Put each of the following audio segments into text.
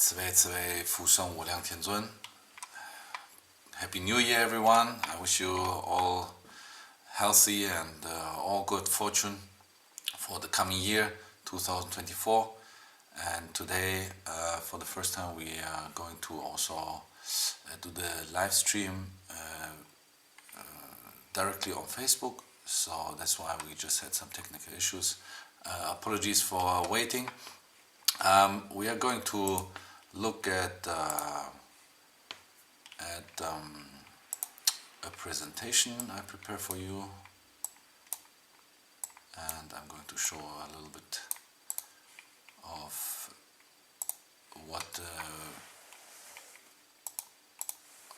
慈悲福生无量天尊. Happy New Year, everyone. I wish you all healthy and all good fortune for the coming year, 2024. And today, for the first time, we are going to also do the live stream directly on Facebook. So that's why we just had some technical issues. Apologies for waiting. We are going to look at a presentation I prepared for you, and I'm going to show a little bit of what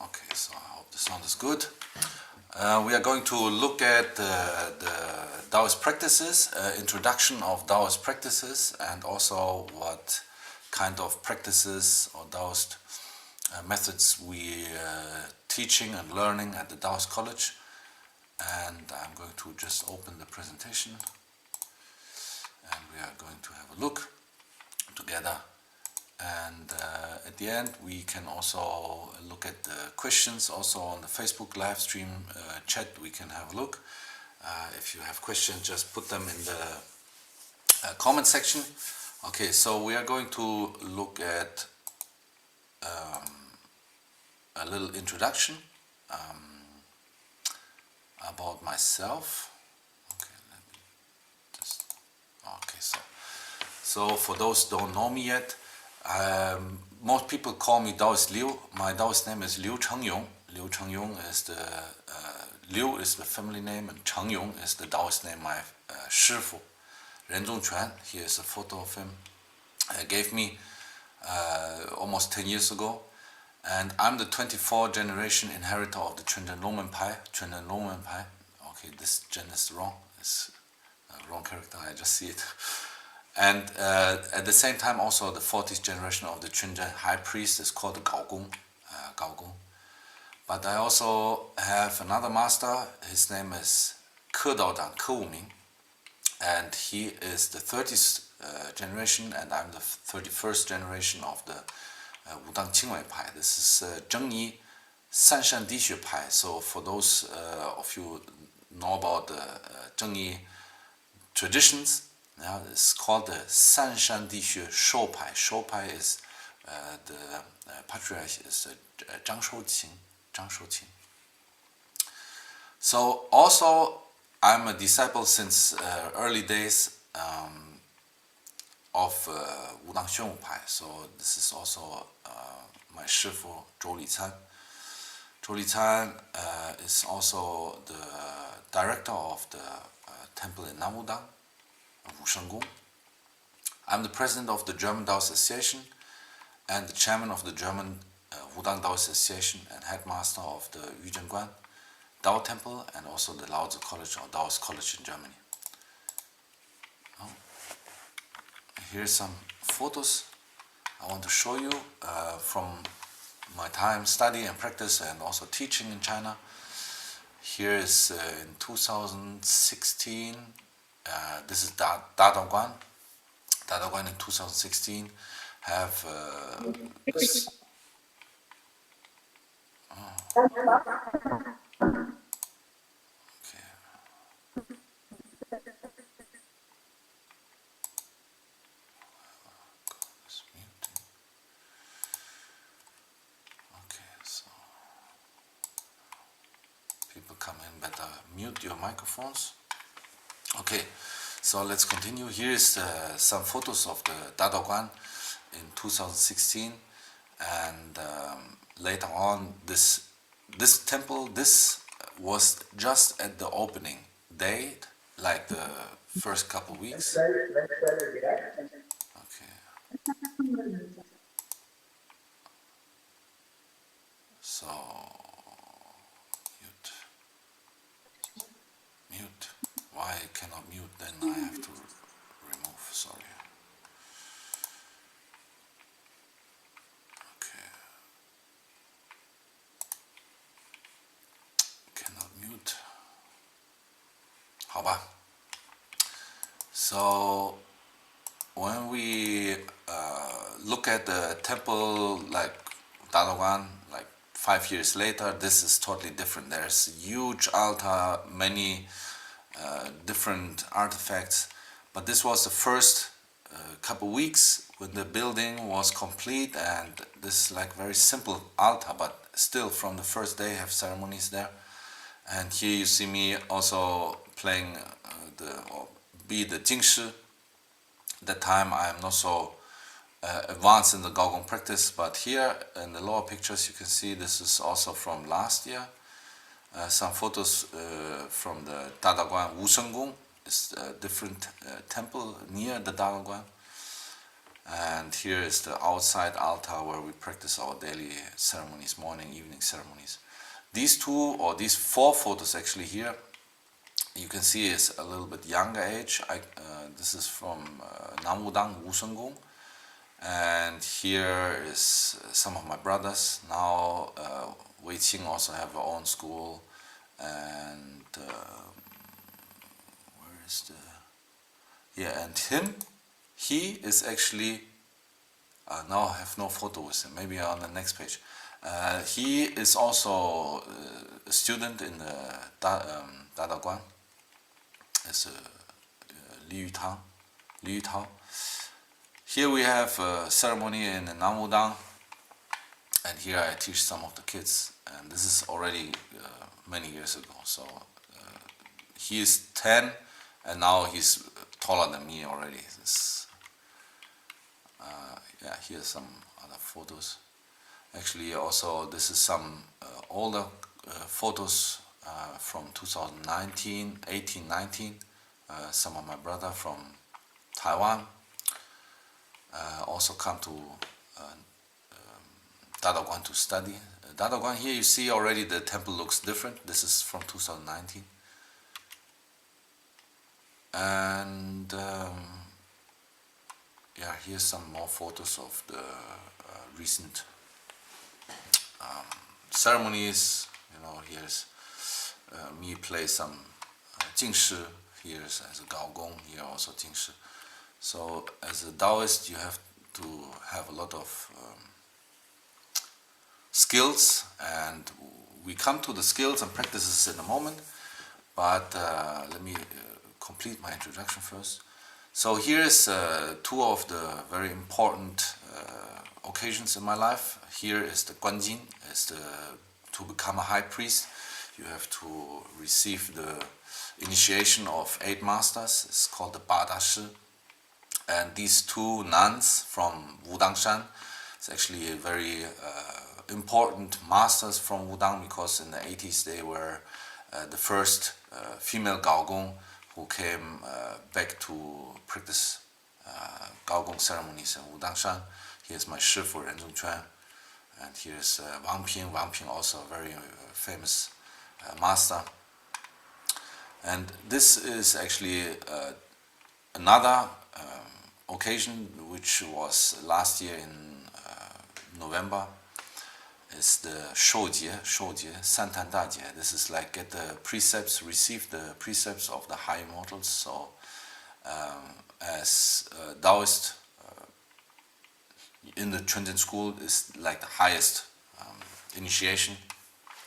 okay, so I hope the sound is good. We are going to look at the Daoist practices, introduction of Daoist practices, and also what kind of practices or Daoist methods we teaching and learning at the Daoist College. And I'm going to just open the presentation, and we are going to have a look together. And at the end we can also look at the questions. Also on the Facebook live stream chat we can have a look. If you have questions, just put them in the comment section. Okay, so we are going to look at a little introduction about myself. Okay, let me just, okay, so for those who don't know me yet, most people call me Daoist Liu. My Daoist name is Liu Chengyong. Liu Chengyong is the Liu is the family name, and Chengyong is the Daoist name my Shifu Ren Zhongquan. Here is a photo of him. Gave me almost 10 years ago, and I'm the 24th generation inheritor of the Chundan Longmen Pai. Okay, this Chen is wrong. It's a wrong character. I just see it. And at the same time, also the 40th generation of the Chundan High Priest is called the Gaogong. But I also have another master. His name is Ke Daodang, Ke Wuming, and he is the 30th generation, and I'm the 31st generation of the Wudang Qingwei Pai. This is Zhengyi Sanshan Dixue Pai. So for those of you know about the Zhengyi traditions, it's called the Sanshan Dixue Shou Pai. Shou Pai is the patriarch is Zhang Shouqing. So also I'm a disciple since early days of Wudang Xuanwu Pai. So this is also my Shifu Zhou Lichan. Zhou Lichan is also the director of the temple in Namwudang, Wushengong. I'm the president of the German Daoist Association and the chairman of the German Wudang Daoist Association and headmaster of the Yuzhenguan Dao Temple, and also the Laozi College or Daoist College in Germany. Here's some photos I want to show you from my time study and practice and also teaching in China. Here is in 2016. This is Daoguan. Daoguan in 2016 have this. People come in, better mute your microphones. Okay, so let's continue. Here is some photos of the Daoguan in 2016, and later on this temple, this was just at the opening date, like the first couple weeks. Okay. So mute. Why I cannot mute? Then I have to remove. Sorry. Okay. Cannot mute. 好吧. So when we look at the temple like Daoguan, like 5 years later, this is totally different. There's a huge altar, many different artifacts, but this was the first couple weeks when the building was complete, and this is like very simple altar, but still from the first day have ceremonies there. And here you see me also playing the Jingshi. That time I am not so advanced in the Gaogong practice, but here in the lower pictures you can see this is also from last year. Some photos from the Dadaguan Wushenggong. It's a different temple near the Dadaguan. And here is the outside altar where we practice our daily ceremonies, morning, evening ceremonies. These these 4 photos actually here, you can see is a little bit younger age. This is from Namwudang Wushenggong. And here is some of my brothers. Now Weiqing also have their own school. And where is the... Yeah, and he is actually... now I have no photo with him, maybe on the next page. He is also a student in the Dadaguan. It's Liu Tao. Here we have a ceremony in Namwudang, and here I teach some of the kids, and this is already many years ago. So he is 10, and now he's taller than me already. Yeah, here's some other photos. Actually, also this is some older photos from 2019, 18, 19. Some of my brother from Taiwan also come to Dadaguan to study. Dadaguan, here you see already the temple looks different. This is from 2019. And yeah, here's some more photos of the recent ceremonies. You know, here's me play some Jingshi. Here's as a Gaogong. Here also Jingshi. So as a Daoist, you have to have a lot of skills, and we come to the skills and practices in a moment. But let me complete my introduction first. So here's 2 of the very important occasions in my life. Here is the Guanjin, to become a high priest. You have to receive the initiation of 8 masters. It's called the Bada Shi. And these 2 nuns from Wudangshan, it's actually a very important masters from Wudang, because in the 80s they were the first female Gaogong who came back to practice Gaogong ceremonies in Wudangshan. Here's my Shifu Ren Zhongquan, and here's Wang Ping. Wang Ping also a very famous master. And this is actually another occasion which was last year in November. Is the Shoujie, Santan Dajie. This is like get the precepts, receive the precepts of the high immortals. So as Daoist in the Chunjin school is like the highest initiation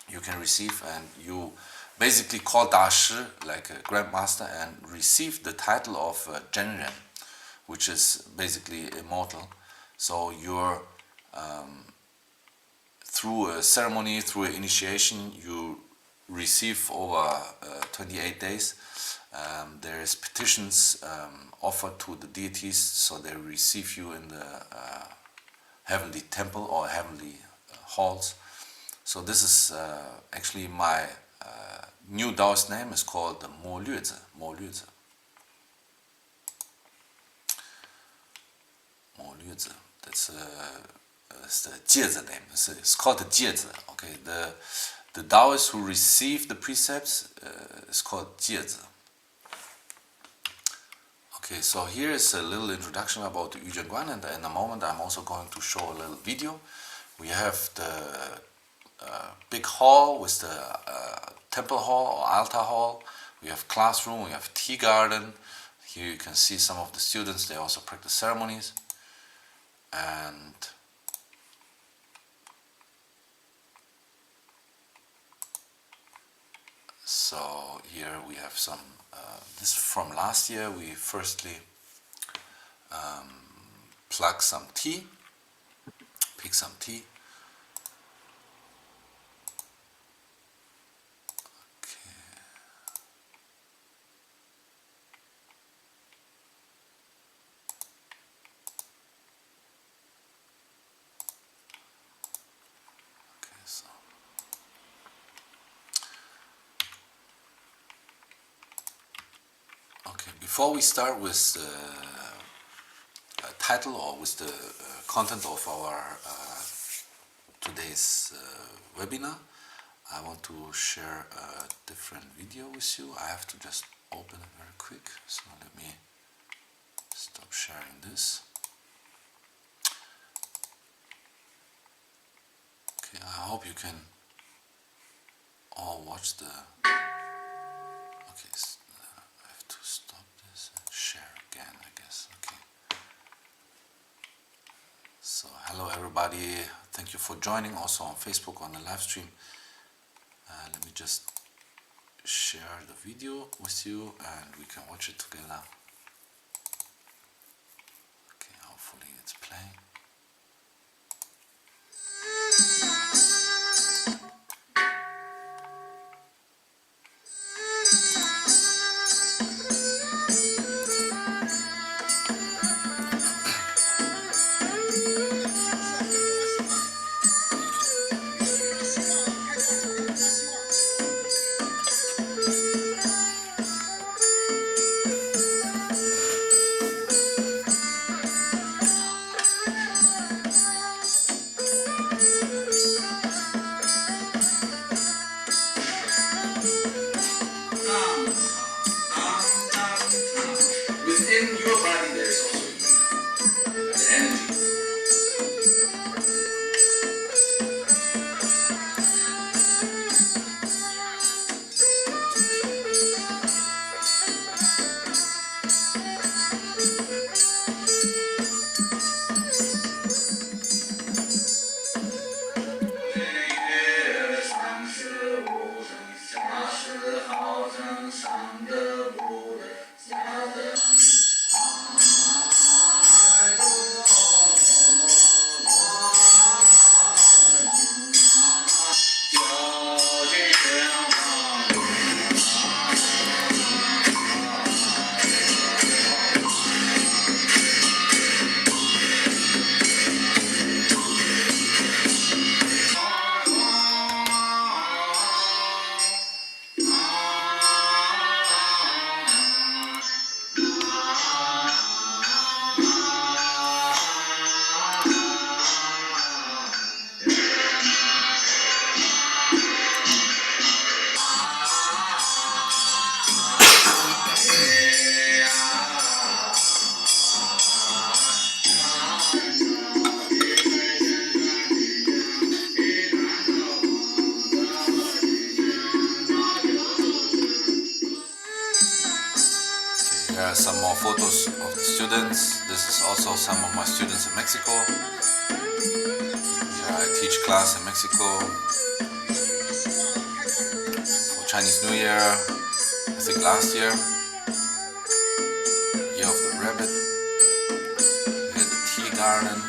you can receive, and you basically call Dashi like a grandmaster and receive the title of Zhenren, which is basically immortal. So you're through a ceremony, through an initiation, you receive over 28 days. There is petitions offered to the deities, so they receive you in the heavenly temple or heavenly halls. So this is actually my new Daoist name is called the Mo Luezi. That's it's the Jiezi name. It's called the Jiezi. Okay, the Daoists who receive the precepts is called Jiezi. Okay, so here is a little introduction about the Yuzhen Guan, and in a moment I'm also going to show a little video. We have the big hall with the temple hall or altar hall. We have classroom, we have tea garden. Here you can see some of the students, they also practice ceremonies. and so here we have some, this from last year. We firstly plug some tea, pick some tea. So okay, before we start with the title or with the content of our today's webinar, I want to share a different video with you. I have to just open it very quick, so let me stop sharing this. Okay, I hope you can all watch the... Okay, I have to stop this and share again, I guess. Okay. So hello everybody, thank you for joining also on Facebook on the live stream. Let me just share the video with you and we can watch it together. Okay, hopefully it's playing. Within your body there is also the energy. Here are some more photos of the students. This is also some of my students in Mexico. Here I teach class in Mexico for Chinese New Year, I think last year. Year of the Rabbit. Here the tea garden.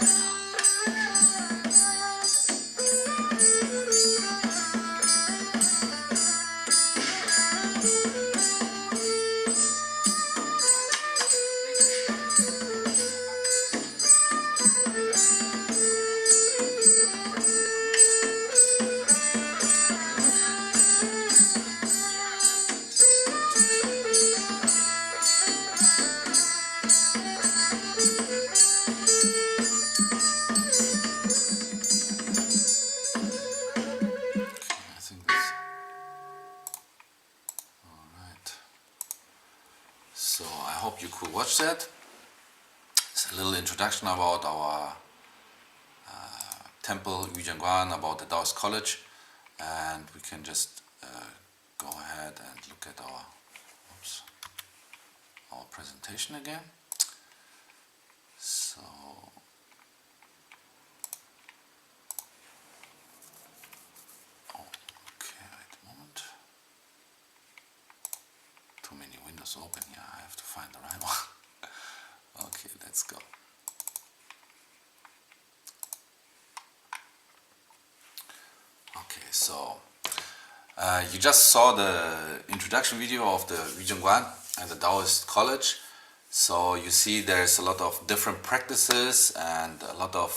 So I hope you could watch that. It's a little introduction about our temple, Yujianguan, about the Daoist college, and we can just go ahead and look at our presentation again. So was open here. I have to find the right one. Okay, let's go. Okay, so you just saw the introduction video of the Yuzhongguan and the Daoist college. So you see there's a lot of different practices, and a lot of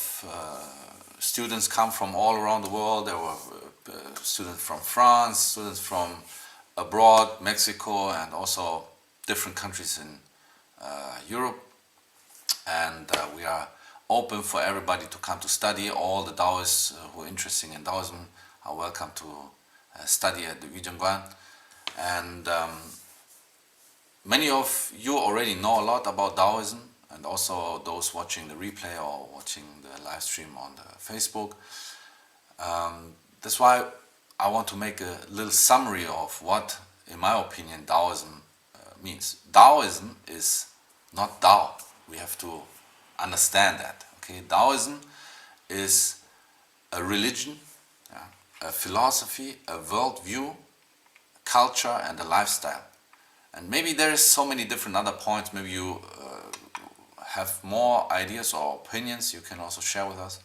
students come from all around the world. There were students from France, students from abroad, Mexico, and also different countries in Europe. And we are open for everybody to come to study. All the Daoists who are interested in Daoism are welcome to study at the Yuzhongguan. And many of you already know a lot about Daoism, and also those watching the replay or watching the live stream on the Facebook. That's why I want to make a little summary of what, in my opinion, Daoism means. Daoism is not Dao. We have to understand that. Okay, Daoism is a religion, a philosophy, a worldview, culture, and a lifestyle. And maybe there is so many different other points. Maybe you have more ideas or opinions you can also share with us.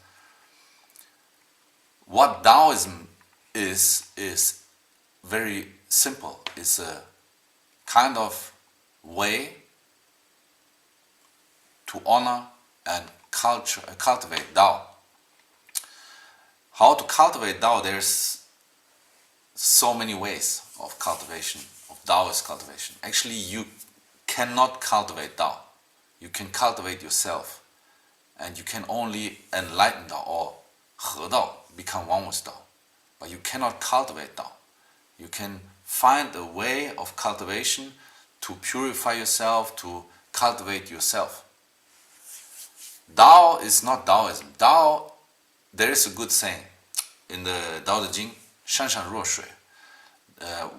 What Daoism is very simple. It's a kind of way to honor and cultivate Dao. How to cultivate Dao? There's so many ways of cultivation, of Daoist cultivation. Actually, you cannot cultivate Dao. You can cultivate yourself, and you can only enlighten Dao or He Dao, become one with Dao. But you cannot cultivate Dao. You can find a way of cultivation to purify yourself, to cultivate yourself. Dao is not Daoism. Dao, there is a good saying in the Dao De Jing, 山山若水,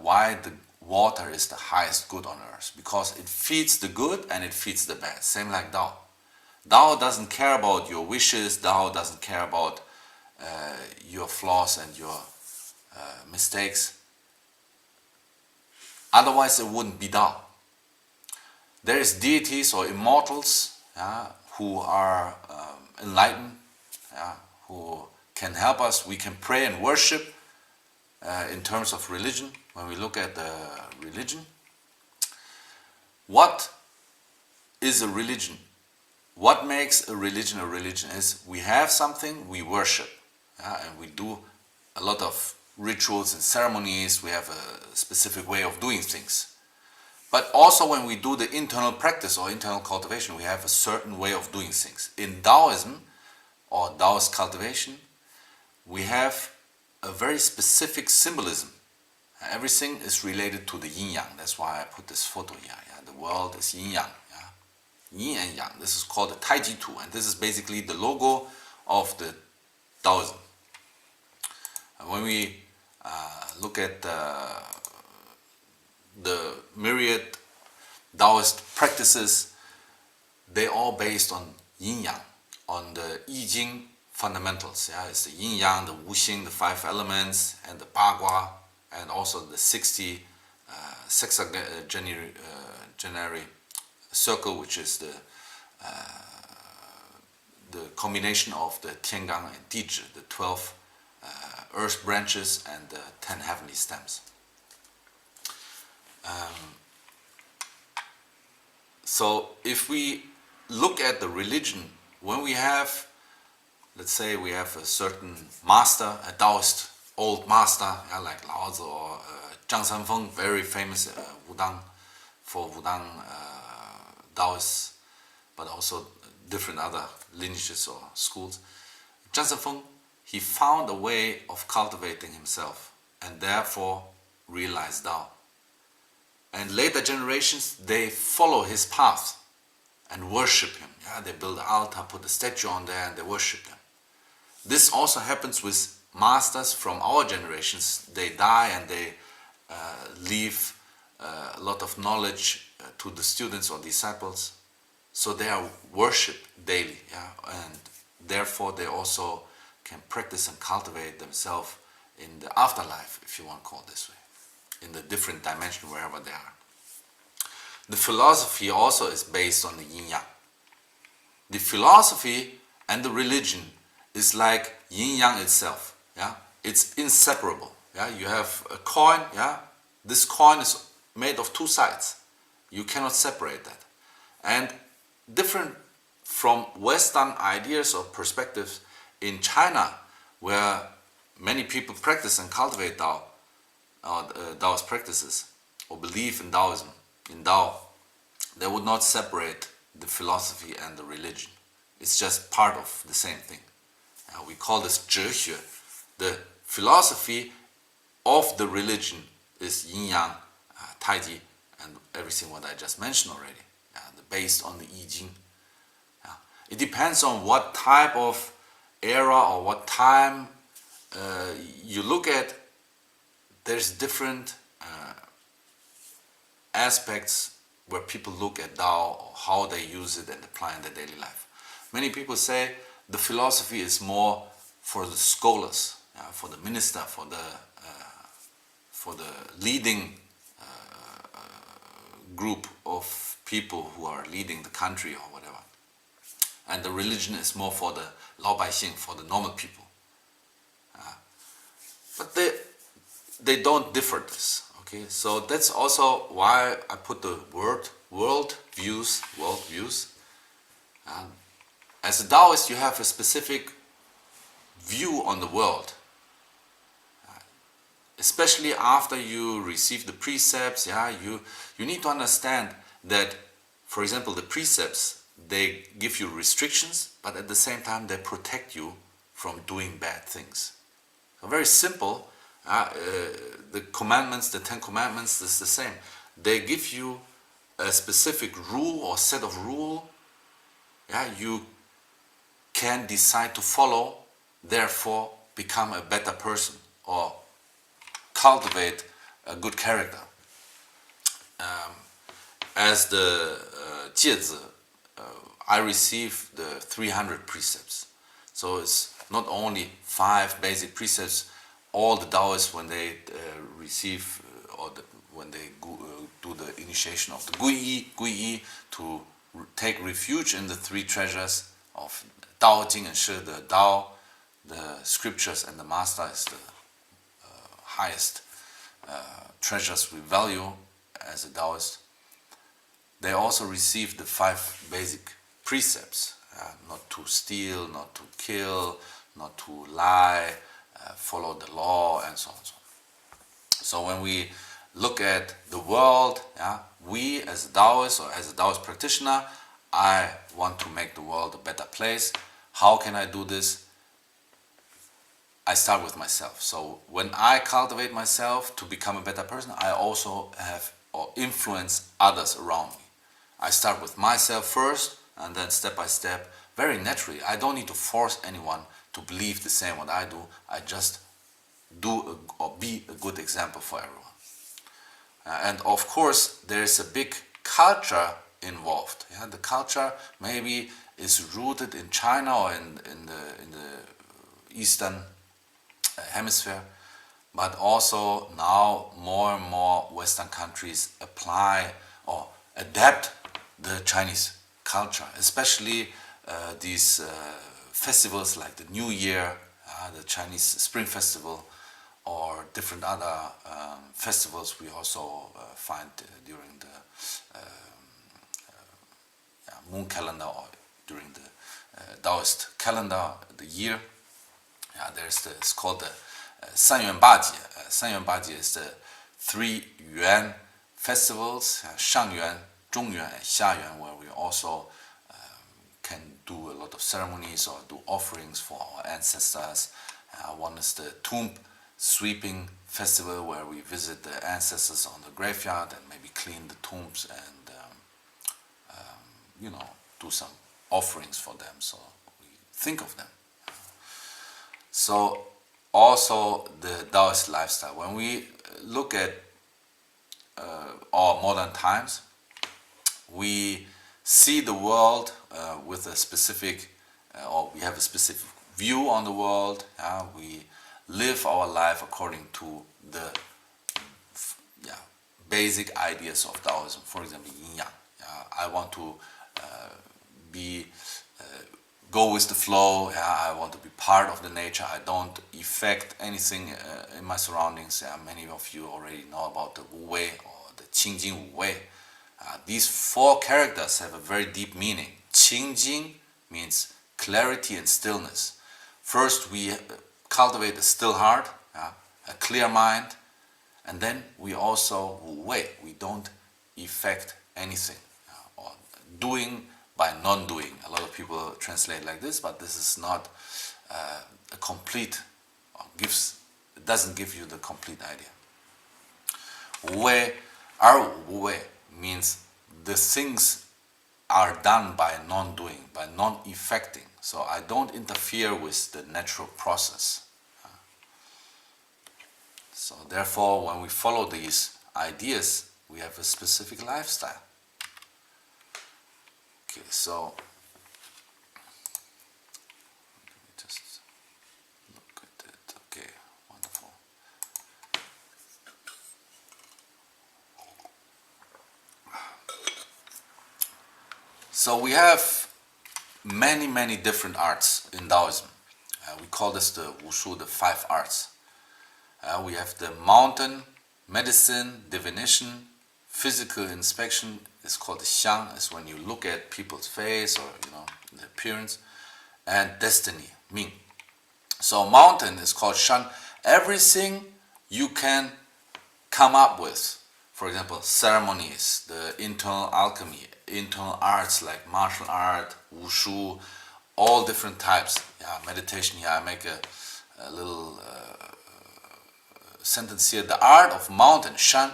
why the water is the highest good on earth. Because it feeds the good and it feeds the bad. Same like Dao. Dao doesn't care about your wishes. Dao doesn't care about your flaws and your mistakes. Otherwise it wouldn't be Dao. There is deities or immortals who are enlightened, who can help us. We can pray and worship in terms of religion. When we look at the religion, what is a religion? What makes a religion is we have something we worship, and we do a lot of rituals and ceremonies. We have a specific way of doing things. But also when we do the internal practice or internal cultivation, we have a certain way of doing things. In Daoism or Daoist cultivation, we have a very specific symbolism. Everything is related to the yin-yang. That's why I put this photo here. The world is yin-yang. Yin and yang. This is called the Taiji Tu, and this is basically the logo of the Daoism. When we look at the myriad Daoist practices, they all based on yin-yang, on the I Ching fundamentals. It's the yin-yang, the wuxing, the 5 elements, and the bagua, and also the 60 sexagenary circle, which is the combination of the Tiangang and Dizhi, the 12 earth branches and the 10 heavenly stems. So if we look at the religion, when we have, let's say we have a certain master, a Daoist old master, like Lao Tzu or Zhang Sanfeng, very famous Wudang, for Wudang Daoists, but also different other lineages or schools. Zhang Sanfeng, he found a way of cultivating himself and therefore realized Dao. And later generations, they follow his path and worship him. They build an altar, put a statue on there, and they worship him. This also happens with masters from our generations. They die and they leave a lot of knowledge to the students or disciples. So they are worshipped daily, and therefore they also can practice and cultivate themselves in the afterlife, if you want to call it this way, in the different dimension wherever they are. the philosophy also is based on the yin-yang. The philosophy and the religion is like yin-yang itself. Yeah, it's inseparable. Yeah, you have a coin. Yeah, this coin is made of two sides. You cannot separate that. And different from Western ideas or perspectives, in China, where many people practice and cultivate Dao, Daoist practices, or believe in Daoism, in Dao, they would not separate the philosophy and the religion. It's just part of the same thing. We call this 哲学. The philosophy of the religion is yin-yang, taiji, and everything what I just mentioned already, based on the I Ching. It depends on what type of era or what time you look at. There's different aspects where people look at Tao, or how they use it and apply in their daily life. Many people say the philosophy is more for the scholars, for the minister, for the leading group of people who are leading the country or whatever. And the religion is more for the 老百姓, for the normal people. But they don't differ this. Okay, so that's also why I put the word world views. As a Daoist, you have a specific view on the world, especially after you receive the precepts. You need to understand that, for example, the precepts, they give you restrictions, but at the same time they protect you from doing bad things. So very simple. The commandments, the 10 commandments, is the same. They give you a specific rule or set of rule. You can decide to follow, therefore become a better person or cultivate a good character. As the 戒子, I received the 300 precepts. So it's not only 5 basic precepts. All the Daoists, when they receive when they do the initiation of the Gui, to take refuge in the 3 treasures of Dao, Jing, and Shi, the Dao, the scriptures, and the master is the highest treasures we value as a Daoist. They also receive the 5 basic precepts: not to steal, not to kill, not to lie, follow the law, and so on and so on. So when we look at the world, we as a Daoist or as a Daoist practitioner, I want to make the world a better place. How can I do this? I start with myself. So when I cultivate myself to become a better person, I also have or influence others around me. I start with myself first, and then step by step, very naturally. I don't need to force anyone to believe the same what I do. I just do or be a good example for everyone. And of course, there's a big culture involved. The culture maybe is rooted in China or in the Eastern Hemisphere, but also now more and more Western countries apply or adapt the Chinese culture, especially these festivals like the New Year, the Chinese Spring Festival, or different other festivals we also find during the moon calendar or during the Daoist calendar, the year. It's called the 三元八节. 三元八节 is the 3 yuan festivals, 上元, 中元, and 下元, where we also can do a lot of ceremonies or do offerings for our ancestors. One is the tomb sweeping festival, where we visit the ancestors on the graveyard and maybe clean the tombs and do some offerings for them, so we think of them. So also the Daoist lifestyle. When we look at our modern times, we see the world with a specific, or we have a specific view on the world. We live our life according to the basic ideas of Taoism. For example, yin yang. I want to be go with the flow. I want to be part of the nature. I don't affect anything in my surroundings. Many of you already know about the Wu Wei or the Qingjing Wu Wei. These four characters have a very deep meaning. Qingjing means clarity and stillness. First, we cultivate a still heart, a clear mind, and then we also Wu Wei. We don't affect anything, or doing by non-doing. A lot of people translate like this, but this is not a complete, it doesn't give you the complete idea. Wu Wei, our Wu Wei means the things are done by non-doing, by non-effecting. So I don't interfere with the natural process. So therefore, when we follow these ideas, we have a specific lifestyle. Okay, so let me just look at it. Okay, wonderful. So we have many different arts in Daoism. We call this the Wushu, the 5 arts. We have the mountain, medicine, divination, physical inspection is called the xiang, is when you look at people's face or the appearance, and destiny, ming. So mountain is called shan. Everything you can come up with. For example, ceremonies, the internal alchemy, internal arts like martial art, wushu, all different types. Meditation. Here I make a little sentence here. The art of mountain, shan,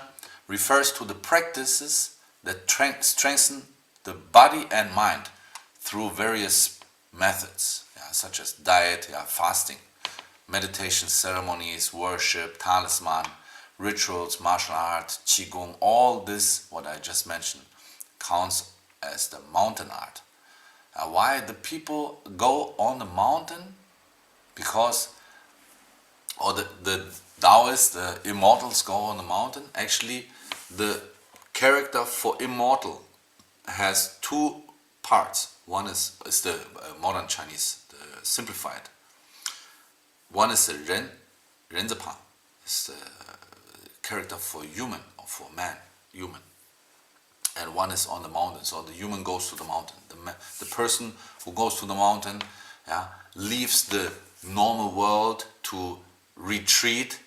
refers to the practices that strengthen the body and mind through various methods, such as diet, fasting, meditation, ceremonies, worship, talisman, rituals, martial art, qigong. All this, what I just mentioned, counts as the mountain art. Why the people go on the mountain? Because, or the Daoists, the immortals go on the mountain. Actually, the character for immortal has 2 parts. One is the modern Chinese, the simplified. One is the ren, renzepang. It's the character for human, or for man, human. And one is on the mountain. So the human goes to the mountain. The person who goes to the mountain leaves the normal world to retreat,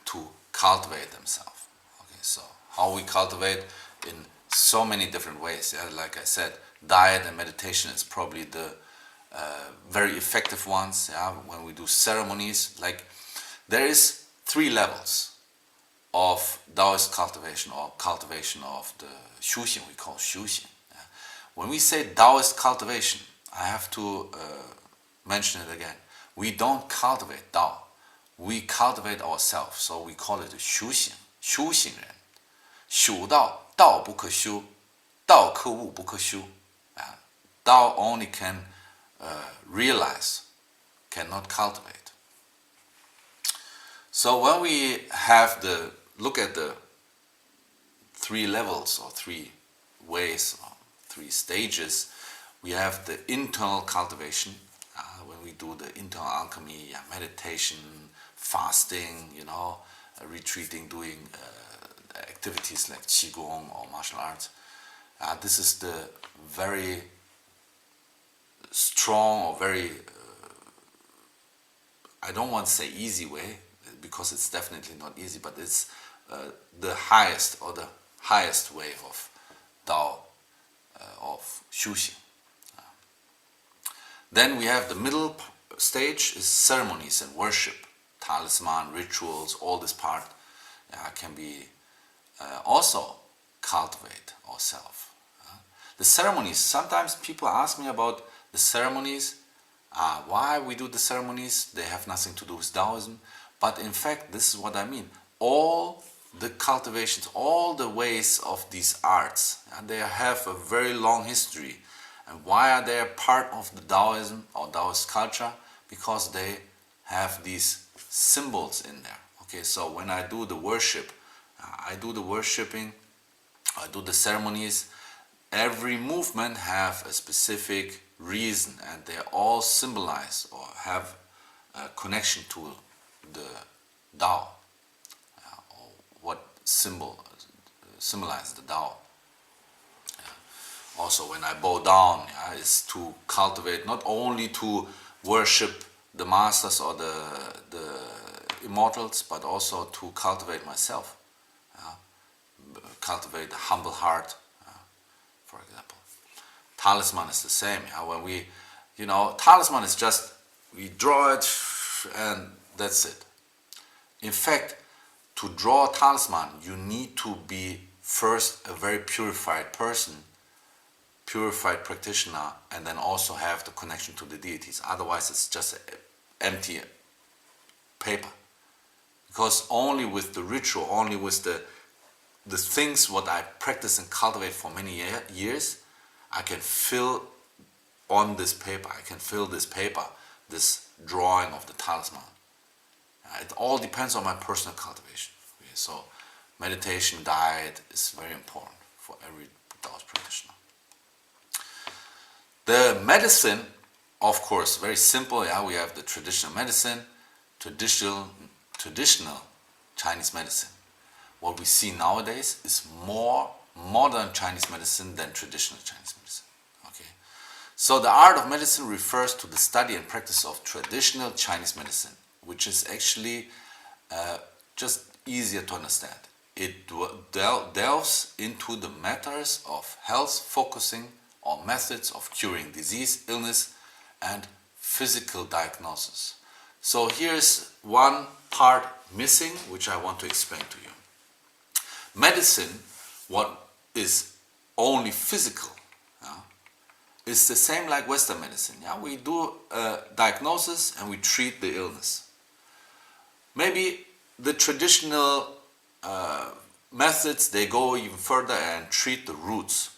to cultivate themselves. Okay, so how we cultivate in so many different ways. Like I said, diet and meditation is probably the very effective ones. When we do ceremonies, like there is 3 levels of Daoist cultivation, or cultivation of the Xuxing, we call Xuxing. When we say Daoist cultivation, I have to mention it again. We don't cultivate Dao, we cultivate ourselves, so we call it Xuxing, Xuxing ren. 修道，道不可修，道可悟不可修。Dao only can realize, cannot cultivate. So when we have look at the 3 levels or 3 ways or 3 stages, we have the internal cultivation. When we do the internal alchemy, meditation, fasting, retreating, doing activities like qigong or martial arts. This is the very strong or very, I don't want to say easy way, because it's definitely not easy, but it's the highest way of Dao, of Xuxing. Then we have the middle stage is ceremonies and worship, talisman, rituals. All this part can be also cultivate ourselves. The ceremonies, sometimes people ask me about the ceremonies, why we do the ceremonies. They have nothing to do with Daoism, but in fact this is what I mean. All the cultivations, all the ways of these arts, they have a very long history. And why are they a part of the Daoism or Daoist culture? Because they have these symbols in there. Okay, so when I do the worship, I do the worshipping I do the ceremonies. Every movement have a specific reason, and they all symbolize or have a connection to the Tao, or what symbolize the Tao. Also, when I bow down, is to cultivate, not only to worship the masters or the immortals, but also to cultivate myself, cultivate a humble heart, for example. Talisman is the same. When we, talisman is just, we draw it and that's it. In fact, to draw a talisman, you need to be first a very purified person, purified practitioner, and then also have the connection to the deities. Otherwise, it's just empty paper. Because only with the ritual, only with the things what I practice and cultivate for many years, I can fill on this paper. I can fill this paper, this drawing of the talisman. It all depends on my personal cultivation. Okay, so meditation, diet is very important for every Taoist practitioner. The medicine, of course, very simple. Yeah, we have the traditional medicine, traditional Chinese medicine. What we see nowadays is more modern Chinese medicine than traditional Chinese medicine. Okay, so the art of medicine refers to the study and practice of traditional Chinese medicine, which is actually just easier to understand. It delves into the matters of health, focusing on methods of curing disease, illness, and physical diagnosis. So here's one part missing, which I want to explain to you. Medicine, what is only physical, is the same like Western medicine. We do a diagnosis and we treat the illness. Maybe the traditional methods, they go even further and treat the roots.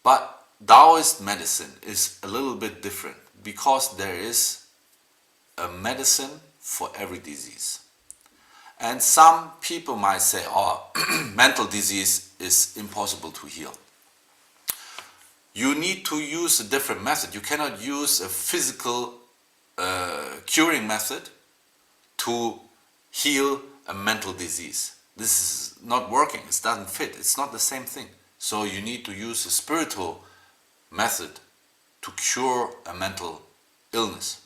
But Daoist medicine is a little bit different because there is a medicine for every disease. And some people might say, oh, mental disease is impossible to heal. You need to use a different method. You cannot use a physical curing method to heal a mental disease. This is not working. It doesn't fit. It's not the same thing. So you need to use a spiritual method to cure a mental illness.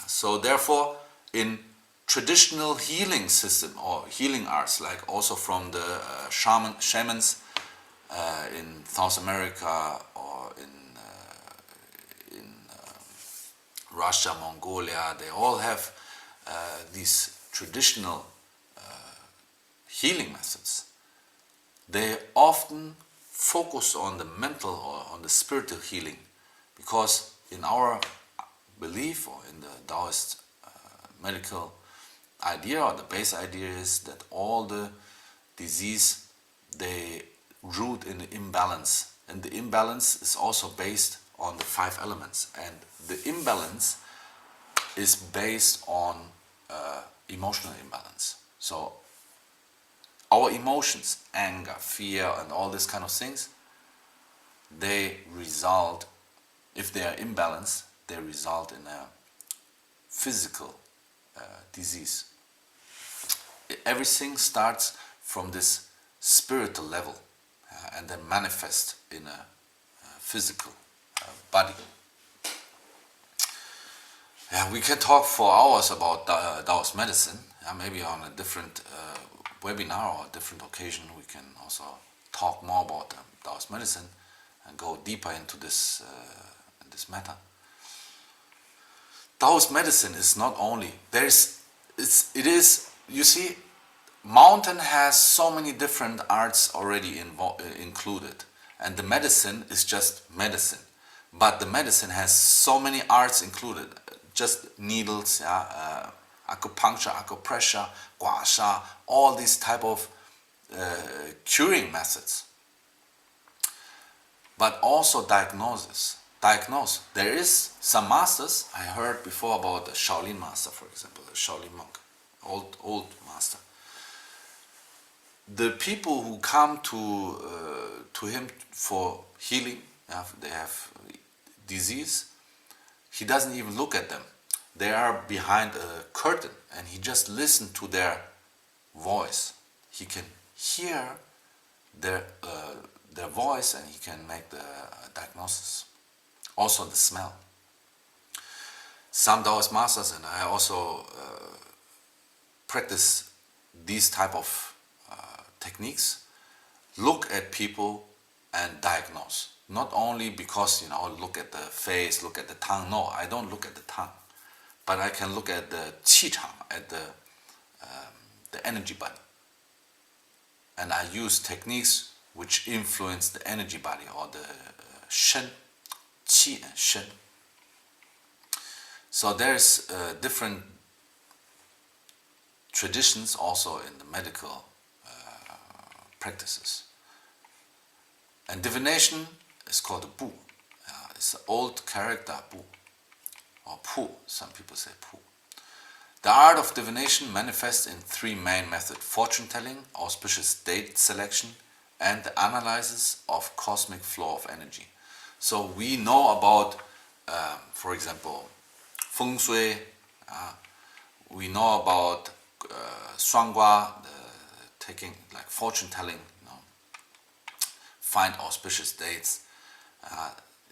So therefore, in traditional healing system or healing arts, like also from the shamans in South America or in Russia, Mongolia, they all have these traditional healing methods. They often focus on the mental or on the spiritual healing, because in our belief or in the Daoist medical idea, or the base idea, is that all the disease, they root in the imbalance, and the imbalance is also based on the 5 elements, and the imbalance is based on emotional imbalance. So our emotions, anger, fear, and all these kind of things, they result, if they are imbalanced, they result in a physical disease. Everything starts from this spiritual level and then manifests in a physical body. We can talk for hours about Daoist medicine. Maybe on a different webinar or a different occasion we can also talk more about Daoist medicine and go deeper into this matter. Daoist medicine is not only, you see, mountain has so many different arts already included, and the medicine is just medicine, but the medicine has so many arts included, just needles, acupuncture, acupressure, gua sha, all these type of curing methods, but also diagnosis. There is some masters. I heard before about the Shaolin master, for example, the Shaolin monk, old master. the people who come to him for healing, they have disease, he doesn't even look at them. They are behind a curtain and he just listens to their voice. He can hear their voice and he can make the diagnosis. Also the smell. Some Daoist masters, and I also practice these type of techniques, look at people and diagnose. Not only because, look at the face, look at the tongue. No, I don't look at the tongue. But I can look at the qi chang, at the energy body. And I use techniques which influence the energy body, or the shen, qi and shen. So there's different traditions also in the medical practices. And divination is called a bu. It's an old character, bu, or pu, some people say pu. The art of divination manifests in three main methods: fortune telling, auspicious date selection, and the analysis of cosmic flow of energy. So we know about, for example, feng shui, we know about shuanggua, taking like fortune telling, find auspicious dates.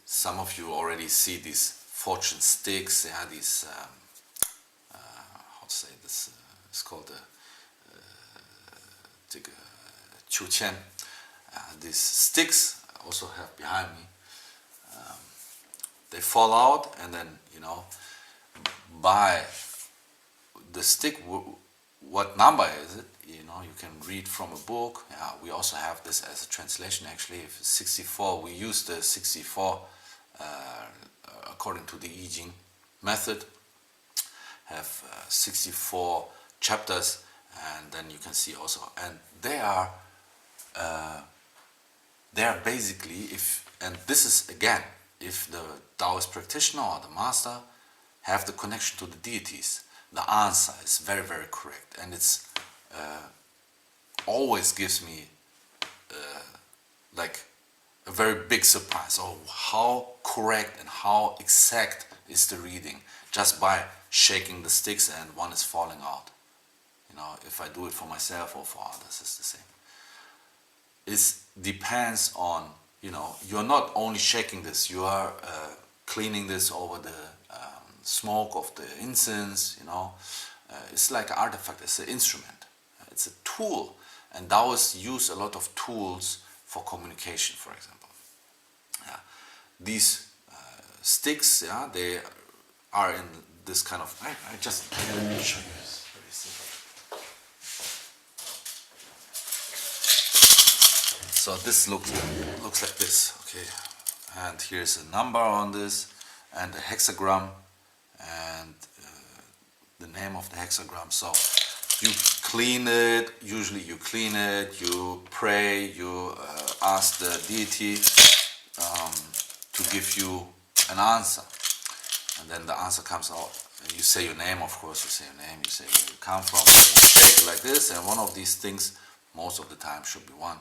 Some of you already see these fortune sticks. They have these, how to say this, it's called the Qiu Qian. These sticks I also have behind me. They fall out, and then, by the stick, what number is it? You can read from a book. We also have this as a translation. Actually, if it's 64, we use the 64 according to the I Ching method. Have 64 chapters, and then you can see also, and they are basically, and this is again, if the Taoist practitioner or the master have the connection to the deities, the answer is very, very correct, and it's always gives me like a very big surprise. Oh, how correct and how exact is the reading, just by shaking the sticks and one is falling out. If I do it for myself or for others, it's the same. It depends on, you're not only shaking this, you are cleaning this over the smoke of the incense. It's like an artifact, it's an instrument, it's a tool. And Taoists use a lot of tools for communication, for example. These sticks, they are in this kind of, I just let me show you this very simple. So this looks like this, okay, and here's a number on this and a hexagram and the name of the hexagram. So you clean it, usually you clean it, you pray, you ask the deity to give you an answer, and then the answer comes out. And you say your name, of course, you say your name, you say where you come from, and you shake it like this, and one of these things, most of the time, should be one,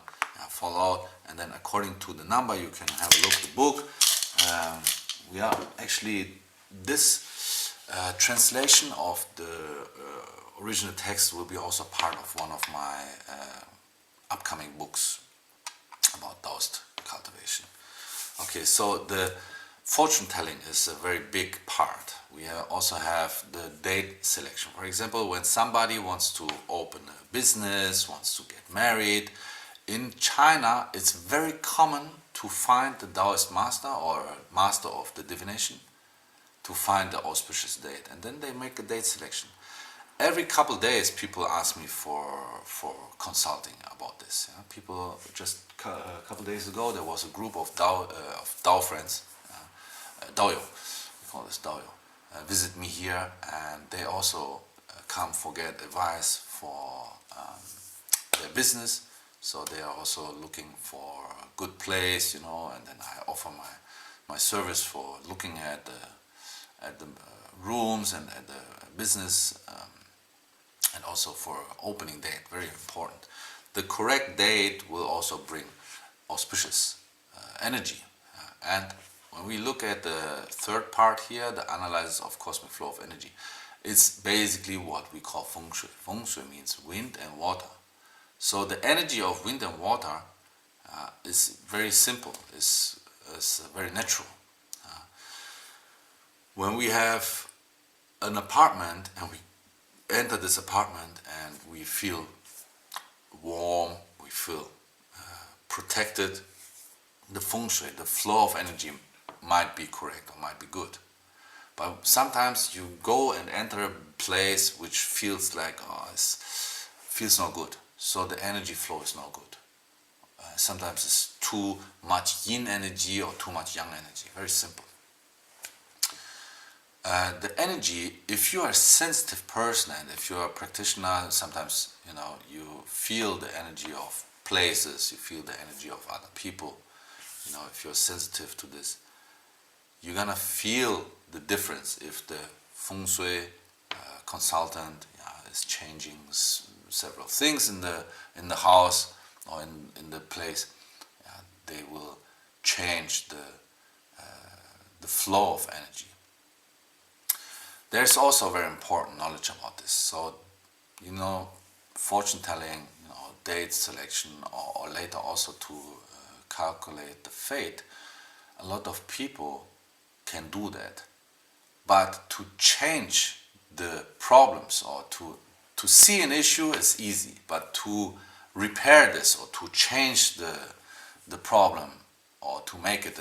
fall out, and then according to the number, you can have a look at the book. We are actually, this translation of the original text will be also part of one of my upcoming books about Daoist cultivation. Okay, so the fortune telling is a very big part. We also have the date selection. For example, when somebody wants to open a business, wants to get married, in China it's very common to find the Daoist master or master of the divination to find the auspicious date, and then they make a date selection. Every couple of days people ask me for consulting about this. People, just a couple of days ago there was a group of Dao friends, Daoyo, we call this Daoyo, visit me here, and they also come for get advice for their business. So they are also looking for a good place, and then I offer my service for looking at the rooms and at the business, and also for opening date, very important. The correct date will also bring auspicious energy. And when we look at the third part here, the analysis of cosmic flow of energy, it's basically what we call feng shui. Feng shui means wind and water. So the energy of wind and water is very simple, is very natural. When we have an apartment and we enter this apartment and we feel warm, we feel protected, the feng shui, the flow of energy might be correct or might be good. But sometimes you go and enter a place which feels like, feels not good. So the energy flow is not good. Sometimes it's too much yin energy or too much yang energy. Very simple. The energy, if you are a sensitive person and if you are a practitioner, sometimes you feel the energy of places, you feel the energy of other people. If you're sensitive to this, you're gonna feel the difference if the feng shui consultant is changing several things in the house or in the place. They will change the flow of energy. There's also very important knowledge about this. So, fortune telling, date selection, or later also to calculate the fate. A lot of people can do that. But to change the problems or to see an issue is easy. But to repair this or to change the problem or to make it,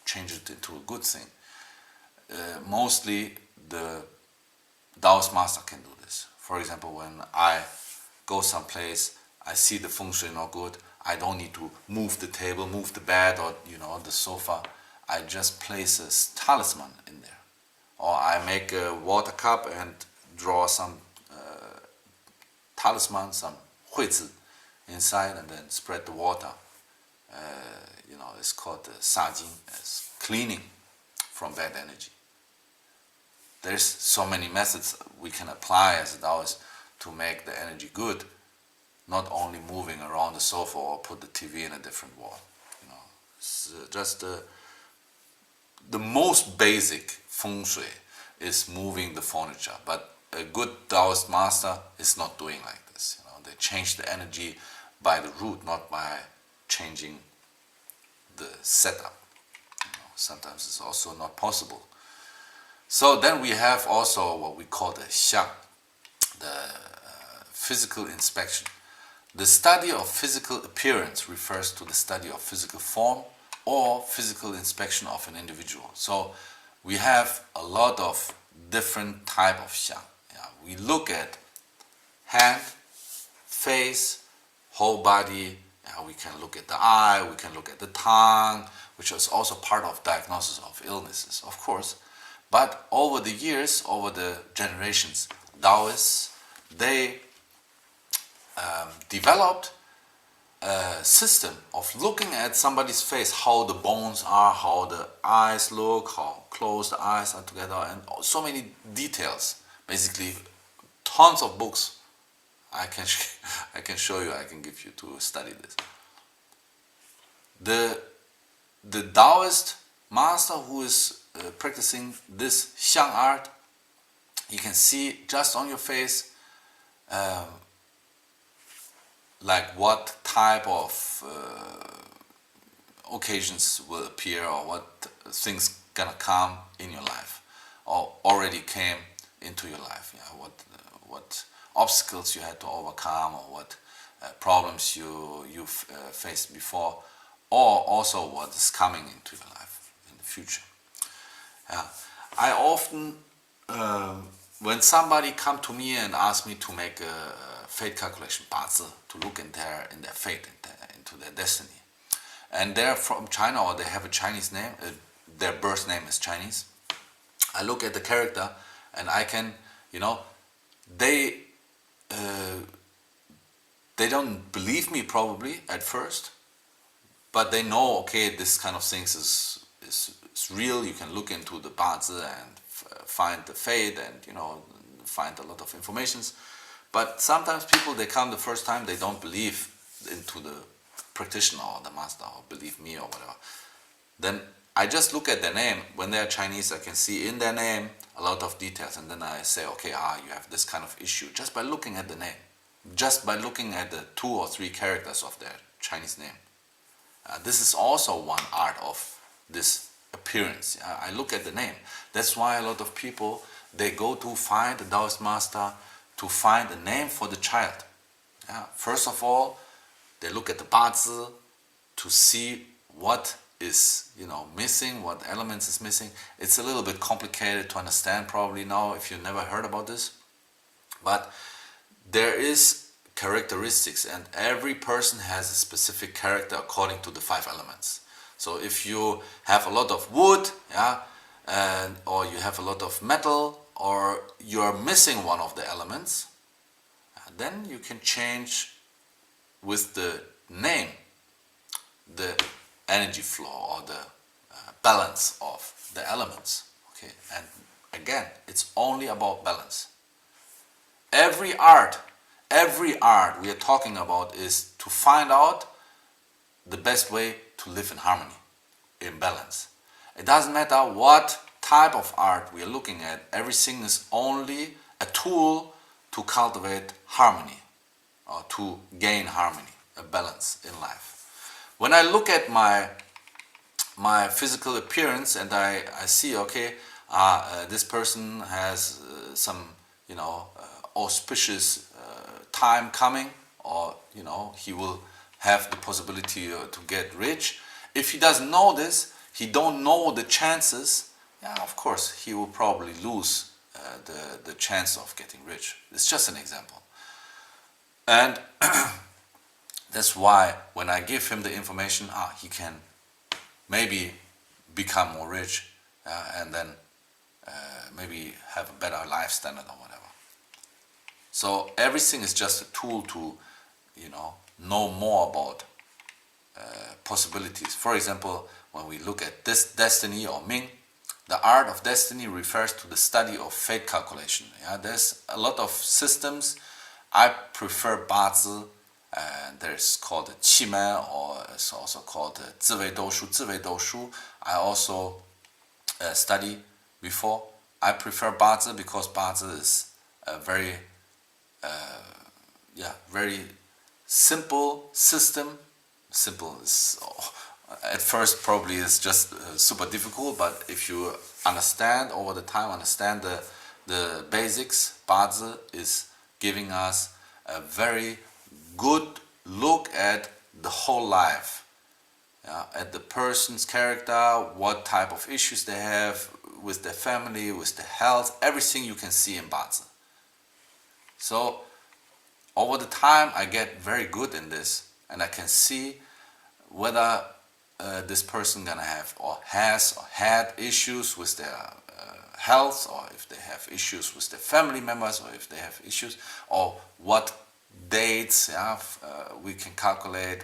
change it into a good thing, mostly the Daoist master can do this. For example, when I go someplace, I see the feng shui not good, I don't need to move the table, move the bed or the sofa. I just place a talisman in there. Or I make a water cup and draw some talisman, some 绘字 inside and then spread the water. It's called sajing, it's cleaning from bad energy. There's so many methods we can apply as a Daoist to make the energy good, not only moving around the sofa or put the TV in a different wall. It's just the most basic feng shui is moving the furniture, but a good Daoist master is not doing like this. They change the energy by the root, not by changing the setup. Sometimes it's also not possible. So then we have also what we call the xiang, the physical inspection. The study of physical appearance refers to the study of physical form or physical inspection of an individual. So we have a lot of different type of xiang. We look at hand, face, whole body. We can look at the eye, we can look at the tongue, which is also part of diagnosis of illnesses, of course. But over the years, over the generations, Daoists, they developed a system of looking at somebody's face, how the bones are, how the eyes look, how close the eyes are together, and so many details. Basically, tons of books I can show you, I can give you to study this. The Daoist master who is practicing this xiang art, you can see just on your face like what type of occasions will appear or what things gonna come in your life or already came into your life. What obstacles you had to overcome or what problems you've faced before, or also what is coming into your life in the future. I often, when somebody come to me and ask me to make a fate calculation, 八字, to look in their fate, into their destiny, and they're from China or they have a Chinese name, their birth name is Chinese, I look at the character and I can, they don't believe me probably at first, but they know, okay, this kind of things is real. You can look into the 八字 and find the fate and find a lot of informations. But sometimes people, they come the first time, they don't believe into the practitioner or the master, or believe me or whatever. Then I just look at their name. When they're Chinese, I can see in their name a lot of details, and then I say, okay, you have this kind of issue just by looking at the name, just by looking at the 2 or 3 characters of their Chinese name. This is also one art of this appearance. I look at the name. That's why a lot of people, they go to find a Daoist master to find a name for the child. First of all, they look at the Bazi to see what is missing, what elements is missing. It's a little bit complicated to understand probably now if you never heard about this, but there is characteristics, and every person has a specific character according to the 5 elements. So if you have a lot of wood, or you have a lot of metal, or you're missing one of the elements, then you can change with the name the energy flow or the balance of the elements. Okay, and again, it's only about balance. Every art we are talking about is to find out the best way to live in harmony, in balance. It doesn't matter what type of art we are looking at, everything is only a tool to cultivate harmony or to gain harmony, a balance in life. When I look at my physical appearance and I see, okay, this person has some auspicious time coming, or he will have the possibility to get rich. If he doesn't know this, he don't know the chances, of course he will probably lose the chance of getting rich. It's just an example. And that's why when I give him the information, he can maybe become more rich, and then maybe have a better life standard or whatever. So everything is just a tool to know more about possibilities. For example, when we look at this destiny or Ming, the art of destiny refers to the study of fate calculation. There's a lot of systems. I prefer Bazi, and there's called the Qime, or it's also called the Zivei Doushu. Zivei Doushu I also study before. I prefer Bazi because Bazi is a very very simple system. Simple is at first probably is just super difficult, but if you understand over the time, understand the basics, Bazi is giving us a very good look at the whole life, at the person's character, what type of issues they have with their family, with their health, everything you can see in Bazi. So over the time I get very good in this, and I can see whether this person gonna have or has or had issues with their health, or if they have issues with their family members, or if they have issues, or what dates we can calculate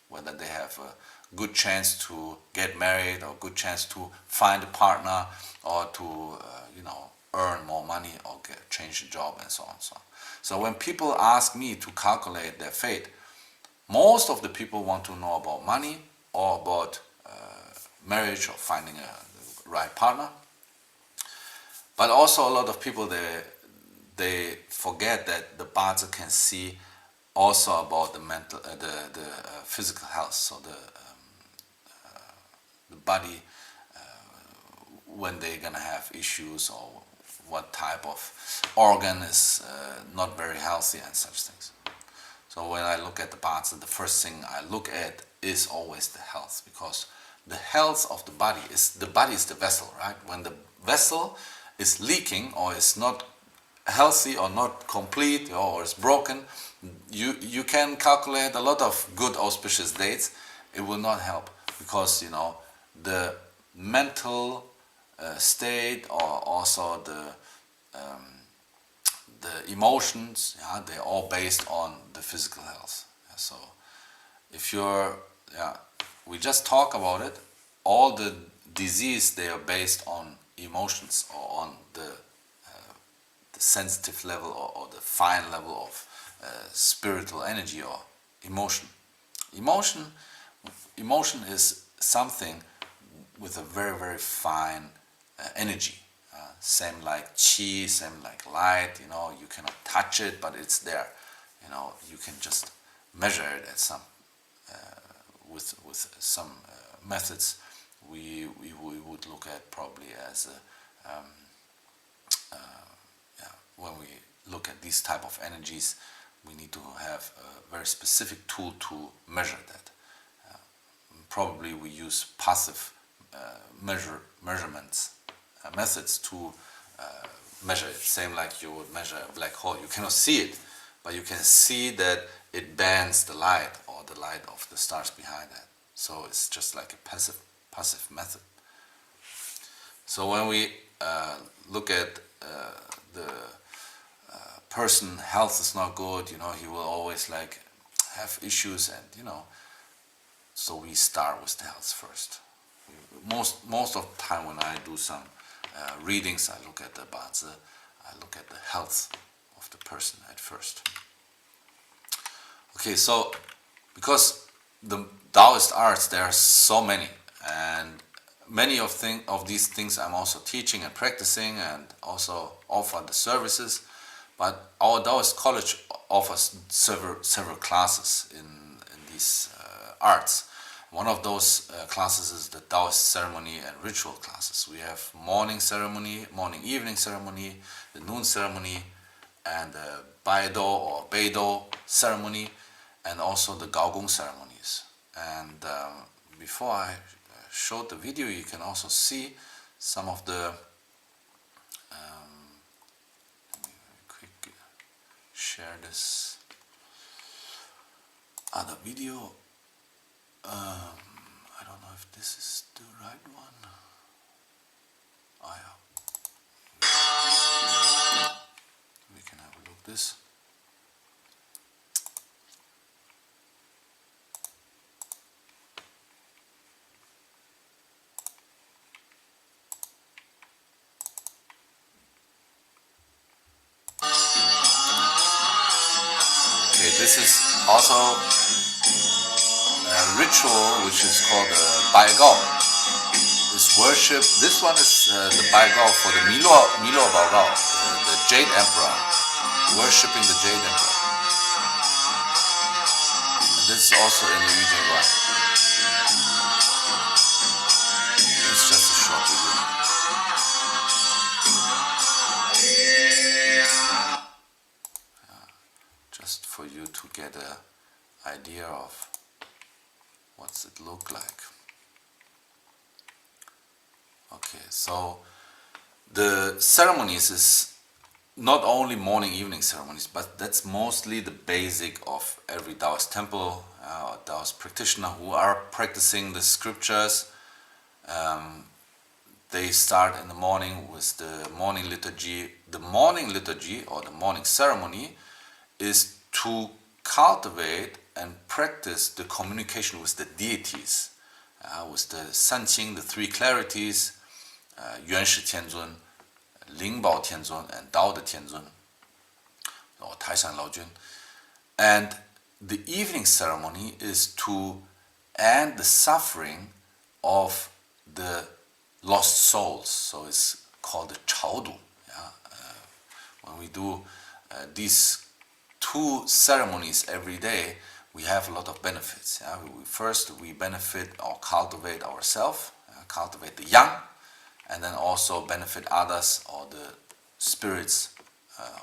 whether they have a good chance to get married, or good chance to find a partner, or to earn more money, or change a job, and so on and so on. So when people ask me to calculate their fate, most of the people want to know about money, or about marriage, or finding a right partner. But also a lot of people, they forget that the Bazi can see also about the mental, the physical health. So the body, when they're gonna have issues, or what type of organ is not very healthy, and such things. So when I look at the Bazi, the first thing I look at is always the health, because the health of the body is the vessel, right? When the vessel is leaking, or is not healthy, or not complete, or is broken, you can calculate a lot of good auspicious dates. It will not help, because the mental state, or also the emotions, they're all based on the physical health. So if you're, we just talk about it, all the disease, they are based on emotions, or on the sensitive level or the fine level of spiritual energy or emotion. Emotion is something with a very, very fine energy. Same like qi, same like light, you cannot touch it, but it's there. You can just measure it at some, with some methods we would look at probably as when we look at these type of energies, we need to have a very specific tool to measure that. Probably we use passive measurements methods to measure it. Same like you would measure a black hole. You cannot see it, but you can see that it bends the light or the light of the stars behind that. So it's just like a passive method. So when we look at the person, health is not good, he will always like have issues, and so we start with the health first. Most of the time when I do some readings, I look at the Bazi, I look at the health of the person at first. Okay, so because the Daoist arts, there are so many, and many of these things I'm also teaching and practicing and also offer the services, but our Daoist college offers several classes in these arts. One of those classes is the Daoist ceremony and ritual classes. We have morning ceremony, evening ceremony, the noon ceremony, and the Baido or Beido ceremony, and also the Gaogong ceremonies. And before I showed the video, you can also see some of the let me quick share this other video. I don't know if this is the right one. Oh yeah. We can have a look at this. Okay, this is also a ritual which is called Baigao. It's worship. This one is the Baigao for the Milo Baogao, the Jade Emperor, worshipping the Jade Emperor. And this is also in the region one. It's just a short video. Just for you to get an idea of what's it look like. Okay, so the ceremonies is not only morning evening ceremonies, but that's mostly the basic of every Daoist temple or Daoist practitioner who are practicing the scriptures. They start in the morning with the morning liturgy. The morning liturgy or the morning ceremony is to cultivate and practice the communication with the deities, with the Sanqing, the three clarities, Yuan Shi Tianzun, Ling Bao Tianzun, and Dao De Tianzun, or Taishan Laojun. And the evening ceremony is to end the suffering of the lost souls. So it's called the Chaodu. When we do these two ceremonies every day, we have a lot of benefits. First, we benefit or cultivate ourselves, cultivate the yang, and then also benefit others or the spirits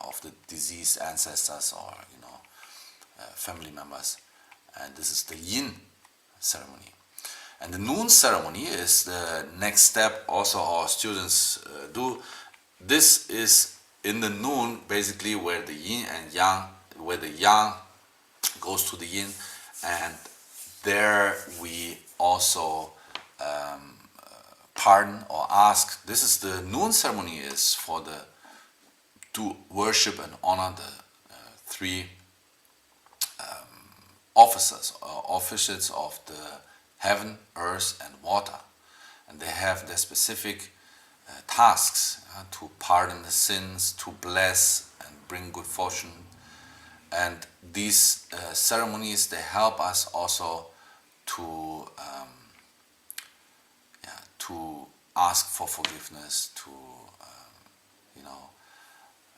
of the deceased ancestors or family members. And this is the yin ceremony. And the noon ceremony is the next step. Also, our students do. This is in the noon, basically, where the yin and yang, where the yang goes to the yin, and there we also pardon or ask. This is the noon ceremony is for to worship and honor the three officers or officials of the heaven, earth, and water, and they have their specific tasks, to pardon the sins, to bless and bring good fortune. And these ceremonies, they help us also to to ask for forgiveness, to you know,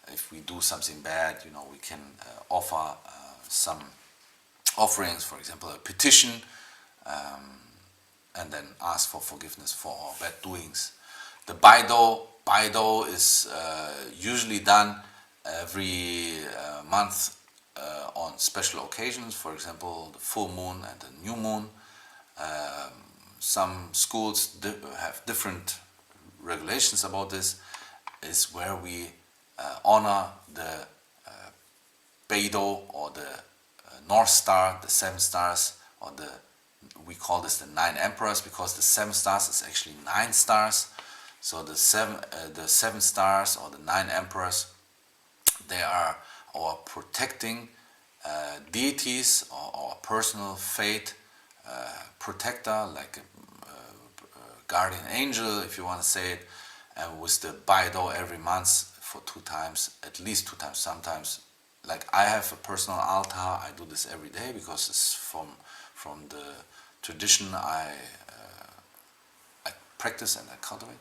if we do something bad, we can offer some offerings, for example, a petition, and then ask for forgiveness for our bad doings. The Baido is usually done every month on special occasions, for example, the full moon and the new moon. Some schools have different regulations about this. Is where we honor the Beidou, or the North Star, the 7 stars, or we call this the 9 emperors, because the 7 stars is actually 9 stars. So the 7 stars, or the 9 emperors, they are our protecting deities, or our personal fate protector, like a guardian angel, if you want to say it. And with the Baido every month for 2 times, at least 2 times, sometimes. Like I have a personal altar, I do this every day because it's from the tradition I practice and I cultivate.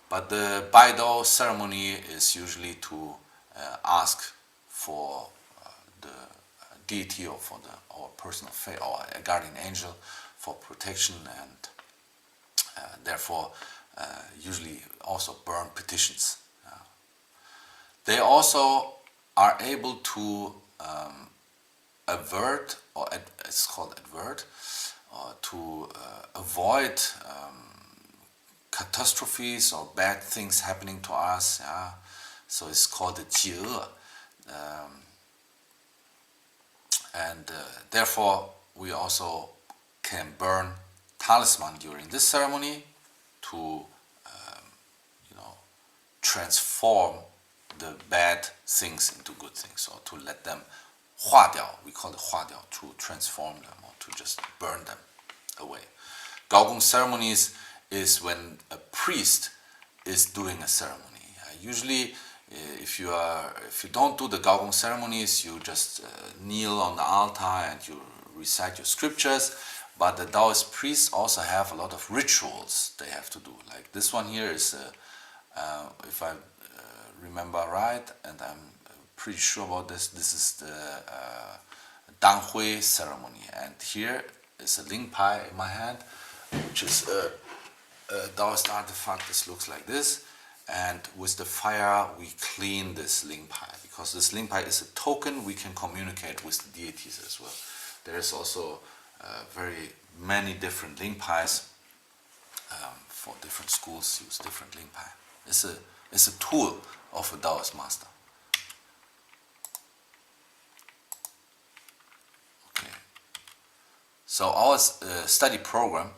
But the Baido ceremony is usually to ask for the deity, or for our personal fate, or a guardian angel, for protection, and therefore usually also burn petitions. They also are able to avert, or it's called avert, or to avoid catastrophes or bad things happening to us. So it's called the Jie. And therefore we also can burn talisman during this ceremony to transform the bad things into good things, or to let them 化掉, we call it 化掉, to transform them, or to just burn them away. Gaogong ceremonies is when a priest is doing a ceremony. Usually if you don't do the Gaogong ceremonies, you just kneel on the altar and you recite your scriptures. But the Daoist priests also have a lot of rituals they have to do. Like this one here is, if I remember right, and I'm pretty sure about this, this is the Danhui ceremony. And here is a Ling Pai in my hand, which is a Daoist artifact. This looks like this. And with the fire we clean this Ling Pai, because this Ling Pai is a token we can communicate with the deities as well. There is also very many different Ling Pais. For different schools use different Ling Pai. It's a tool of a Daoist master. Okay. So our study program,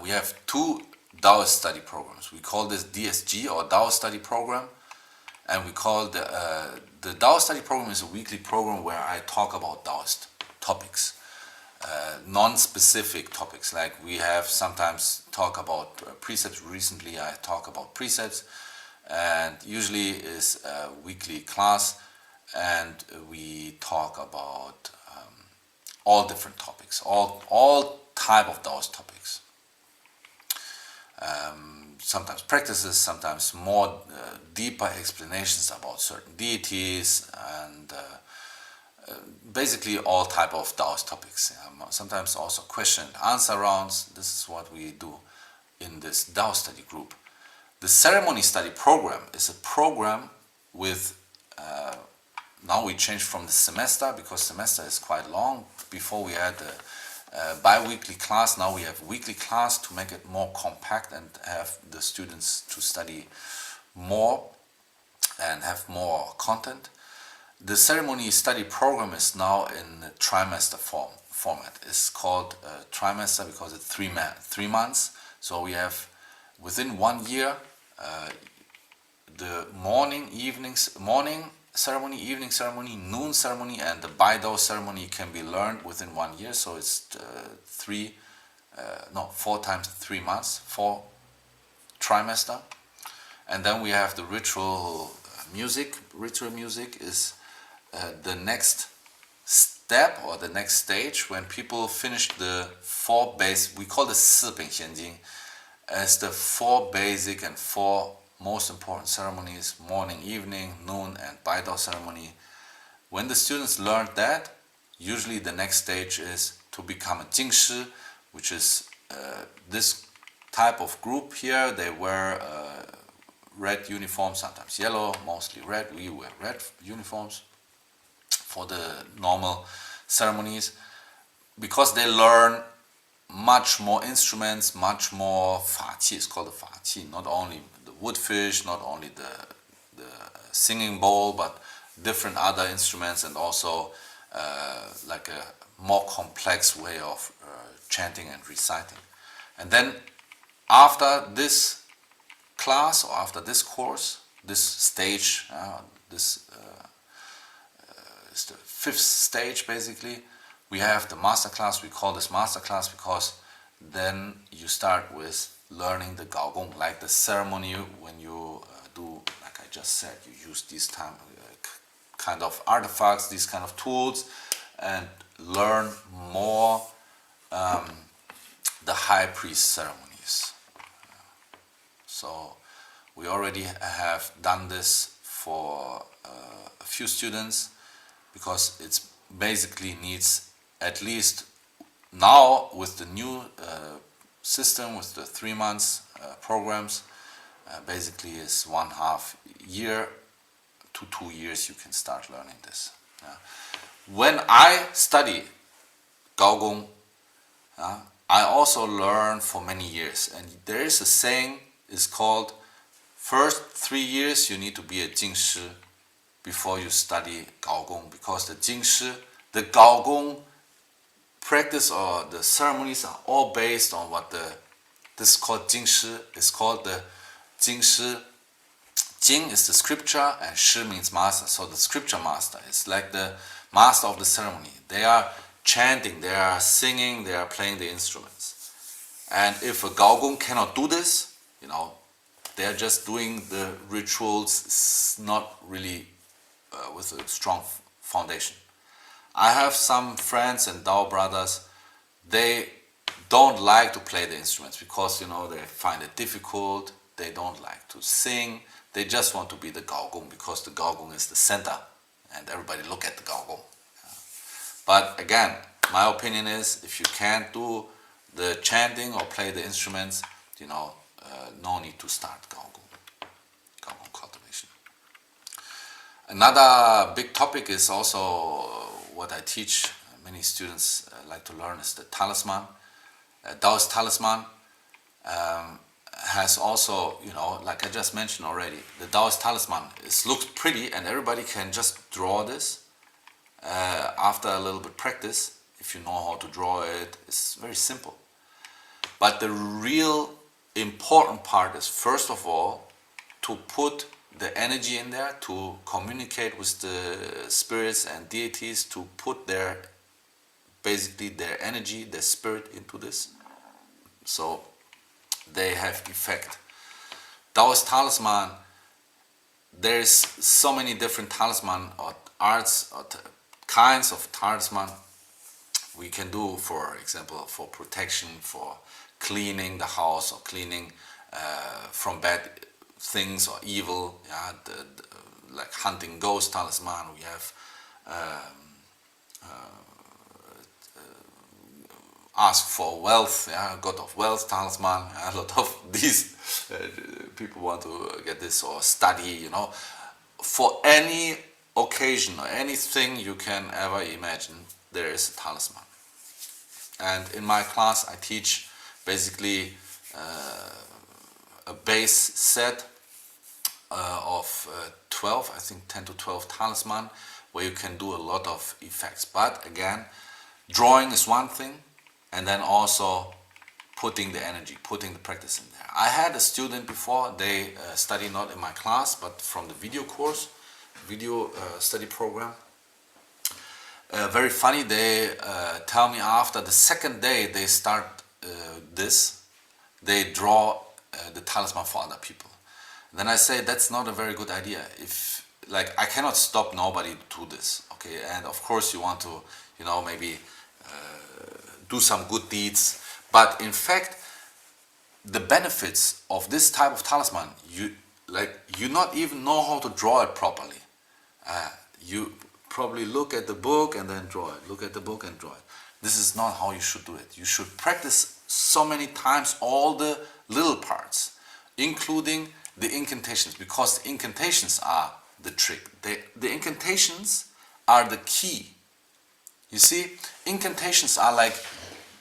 we have 2 Daoist study programs. We call this DSG, or Daoist study program, and we call the Daoist study program is a weekly program where I talk about Daoist topics, non-specific topics. Like we have sometimes talk about precepts. Recently I talk about precepts, and usually is a weekly class, and we talk about all different topics, all type of Daoist topics. Sometimes practices, sometimes more deeper explanations about certain deities, and basically all type of Daoist topics. Sometimes also question and answer rounds. This is what we do in this Dao study group. The ceremony study program is a program with, now we changed from the semester, because semester is quite long. Before we had bi-weekly class, now we have weekly class to make it more compact and have the students to study more and have more content. The ceremony study program is now in the trimester format. It's called trimester because it's 3 months. So we have within 1 year the morning ceremony, evening ceremony, noon ceremony, and the Baido ceremony can be learned within 1 year. So it's 4 times 3 months, 4 trimester. And then we have the ritual music. Ritual music is the next step or the next stage when people finish the four base. We call this 四品仙经 as the four basic and four most important ceremonies: morning, evening, noon, and Baidao ceremony. When the students learn that, usually the next stage is to become a Jingshi, which is this type of group here. They wear red uniforms, sometimes yellow, mostly red. We wear red uniforms for the normal ceremonies, because they learn much more instruments, much more 法器. It's called the 法器, not only the woodfish, not only the singing bowl, but different other instruments, and also like a more complex way of chanting and reciting. And then after this class, or after this course, this stage, this is the fifth stage basically, we have the master class. We call this master class because then you start with learning the Gaogong, like the ceremony when you do, like I just said, you use these kind of artifacts, these kind of tools, and learn more the high priest ceremonies. So we already have done this for a few students, because it's basically needs, at least now with the new system, with the 3 months programs, basically is 1.5 year to 2 years you can start learning this. When I study Gaogong, I also learn for many years, and there is a saying, is called, first 3 years you need to be a Jingshi before you study Gaogong, because the Jingshi, the Gaogong practice or the ceremonies are all based on what this is called Jingshi. It's called the Jingshi. Jing is the scripture and Shi means master. So the scripture master is like the master of the ceremony. They are chanting, they are singing, they are playing the instruments. And if a Gaogong cannot do this, they are just doing the rituals, not really with a strong foundation. I have some friends and Dao brothers, they don't like to play the instruments because they find it difficult. They don't like to sing. They just want to be the Gaogong because the Gaogong is the center and everybody look at the Gaogong. But again, my opinion is, if you can't do the chanting or play the instruments, no need to start Gaogong cultivation. Another big topic is also what I teach many students like to learn is the talisman. Daoist talisman has also, like I just mentioned already, the Daoist talisman, it looks pretty and everybody can just draw this after a little bit practice. If you know how to draw it, it's very simple. But the real important part is, first of all, to put the energy in there, to communicate with the spirits and deities, to put basically their energy, their spirit into this, so they have effect. Daoist talisman, there's so many different talisman or arts or kinds of talisman we can do, for example, for protection, for cleaning the house or cleaning from bad things or evil, like hunting ghost talisman. We have ask for wealth, god of wealth talisman. A lot of these people want to get this, or study, for any occasion or anything you can ever imagine, there is a talisman. And in my class I teach basically a base set of 12, I think 10 to 12 talisman, where you can do a lot of effects. But again, drawing is one thing, and then also putting the energy, putting the practice in there. I had a student before, they study not in my class, but from the video course, video study program. Very funny, they tell me after the second day they start this, they draw the talisman for other people. Then I say that's not a very good idea. If like I cannot stop nobody to do this, okay? And of course you want to, maybe do some good deeds, but in fact, the benefits of this type of talisman, you not even know how to draw it properly. You probably look at the book and then draw it. Look at the book and draw it. This is not how you should do it. You should practice so many times all the little parts, including the incantations, because the incantations are the trick. The incantations are the key. You see, incantations are like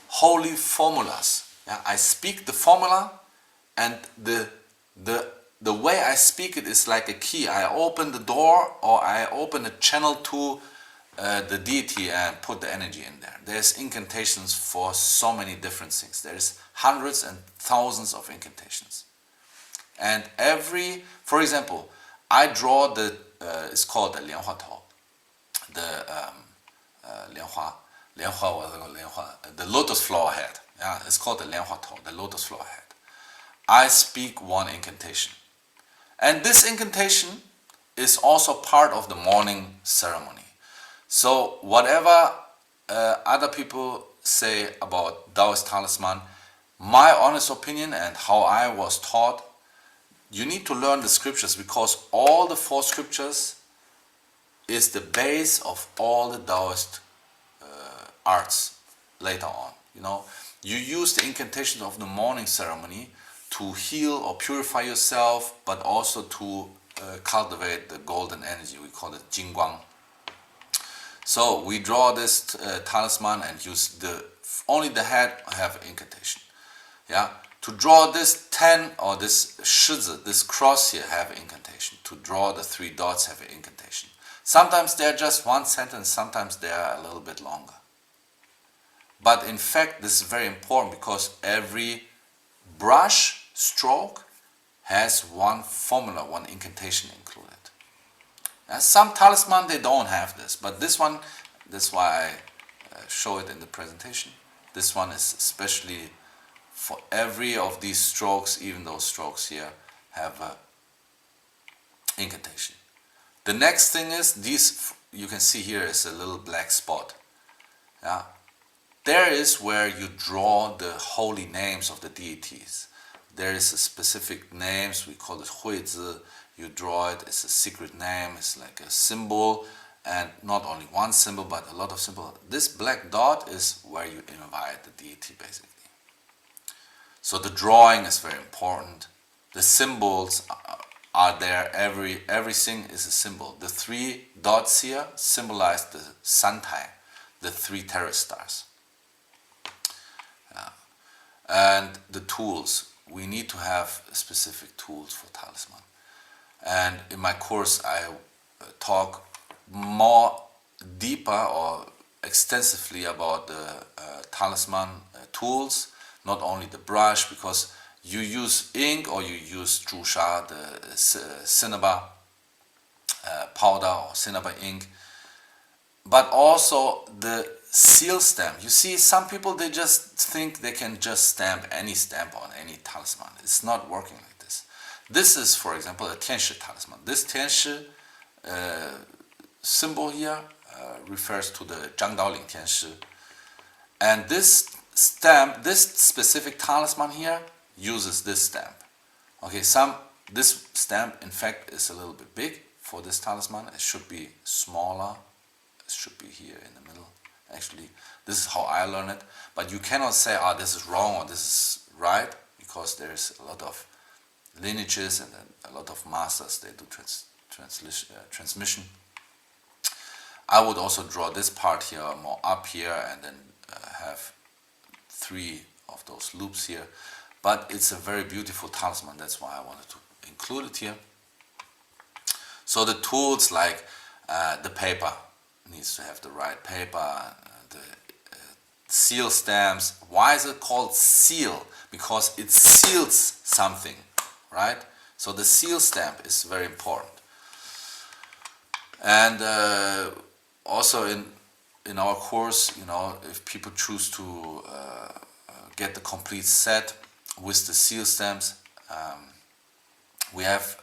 holy formulas. Yeah? I speak the formula, and the way I speak it is like a key. I open the door, or I open a channel to the deity and put the energy in there. There's incantations for so many different things. There's hundreds and thousands of incantations. And for example, I draw it's called the 莲花头, the lotus flower head. Yeah, it's called the 莲花头, the lotus flower head. I speak one incantation. And this incantation is also part of the morning ceremony. So whatever other people say about Daoist talisman, my honest opinion and how I was taught, you need to learn the scriptures, because all the 4 scriptures is the base of all the Daoist arts later on. You use the incantation of the morning ceremony to heal or purify yourself, but also to cultivate the golden energy. We call it Jingguang. So we draw this talisman and use only the head have incantation. Yeah. To draw this 10 or this shizi, this cross here, have incantation. To draw the 3 dots have an incantation. Sometimes they're just one sentence, sometimes they are a little bit longer. But in fact, this is very important, because every brush stroke has one formula, one incantation included. And some talisman, they don't have this, but this one, that's why I show it in the presentation. This one is especially for every of these strokes. Even those strokes here have a incantation. The next thing is these, you can see here is a little black spot. Yeah, there is where you draw the holy names of the deities. There is a specific names, we call it huizi. You draw it, it's a secret name, it's like a symbol, and not only one symbol but a lot of symbols. This black dot is where you invite the deity, basically. So the drawing is very important. The symbols are there. Everything is a symbol. The 3 dots here symbolize the Santai, the 3 terrace stars. And the tools. We need to have specific tools for talisman. And in my course, I talk more deeper or extensively about the talisman tools, not only the brush, because you use ink or you use zhusha, the cinnabar powder or cinnabar ink, but also the seal stamp. You see, some people, they just think they can just stamp any stamp on any talisman. It's not working like this. This is, for example, a Tianshi talisman. This Tianshi symbol here refers to the Zhang Daoling Tianshi. And this stamp, this specific talisman here, uses this stamp. Okay, this stamp in fact is a little bit big for this talisman. It should be smaller. It should be here in the middle. Actually, this is how I learn it. But you cannot say, this is wrong or this is right, because there's a lot of lineages and a lot of masters, they do transmission. I would also draw this part here more up here and then have 3 of those loops here. But it's a very beautiful talisman, that's why I wanted to include it here. So the tools, like the paper, needs to have the right paper, the seal stamps. Why is it called seal? Because it seals something, right? So the seal stamp is very important. And also in our course, if people choose to get the complete set with the seal stamps, we have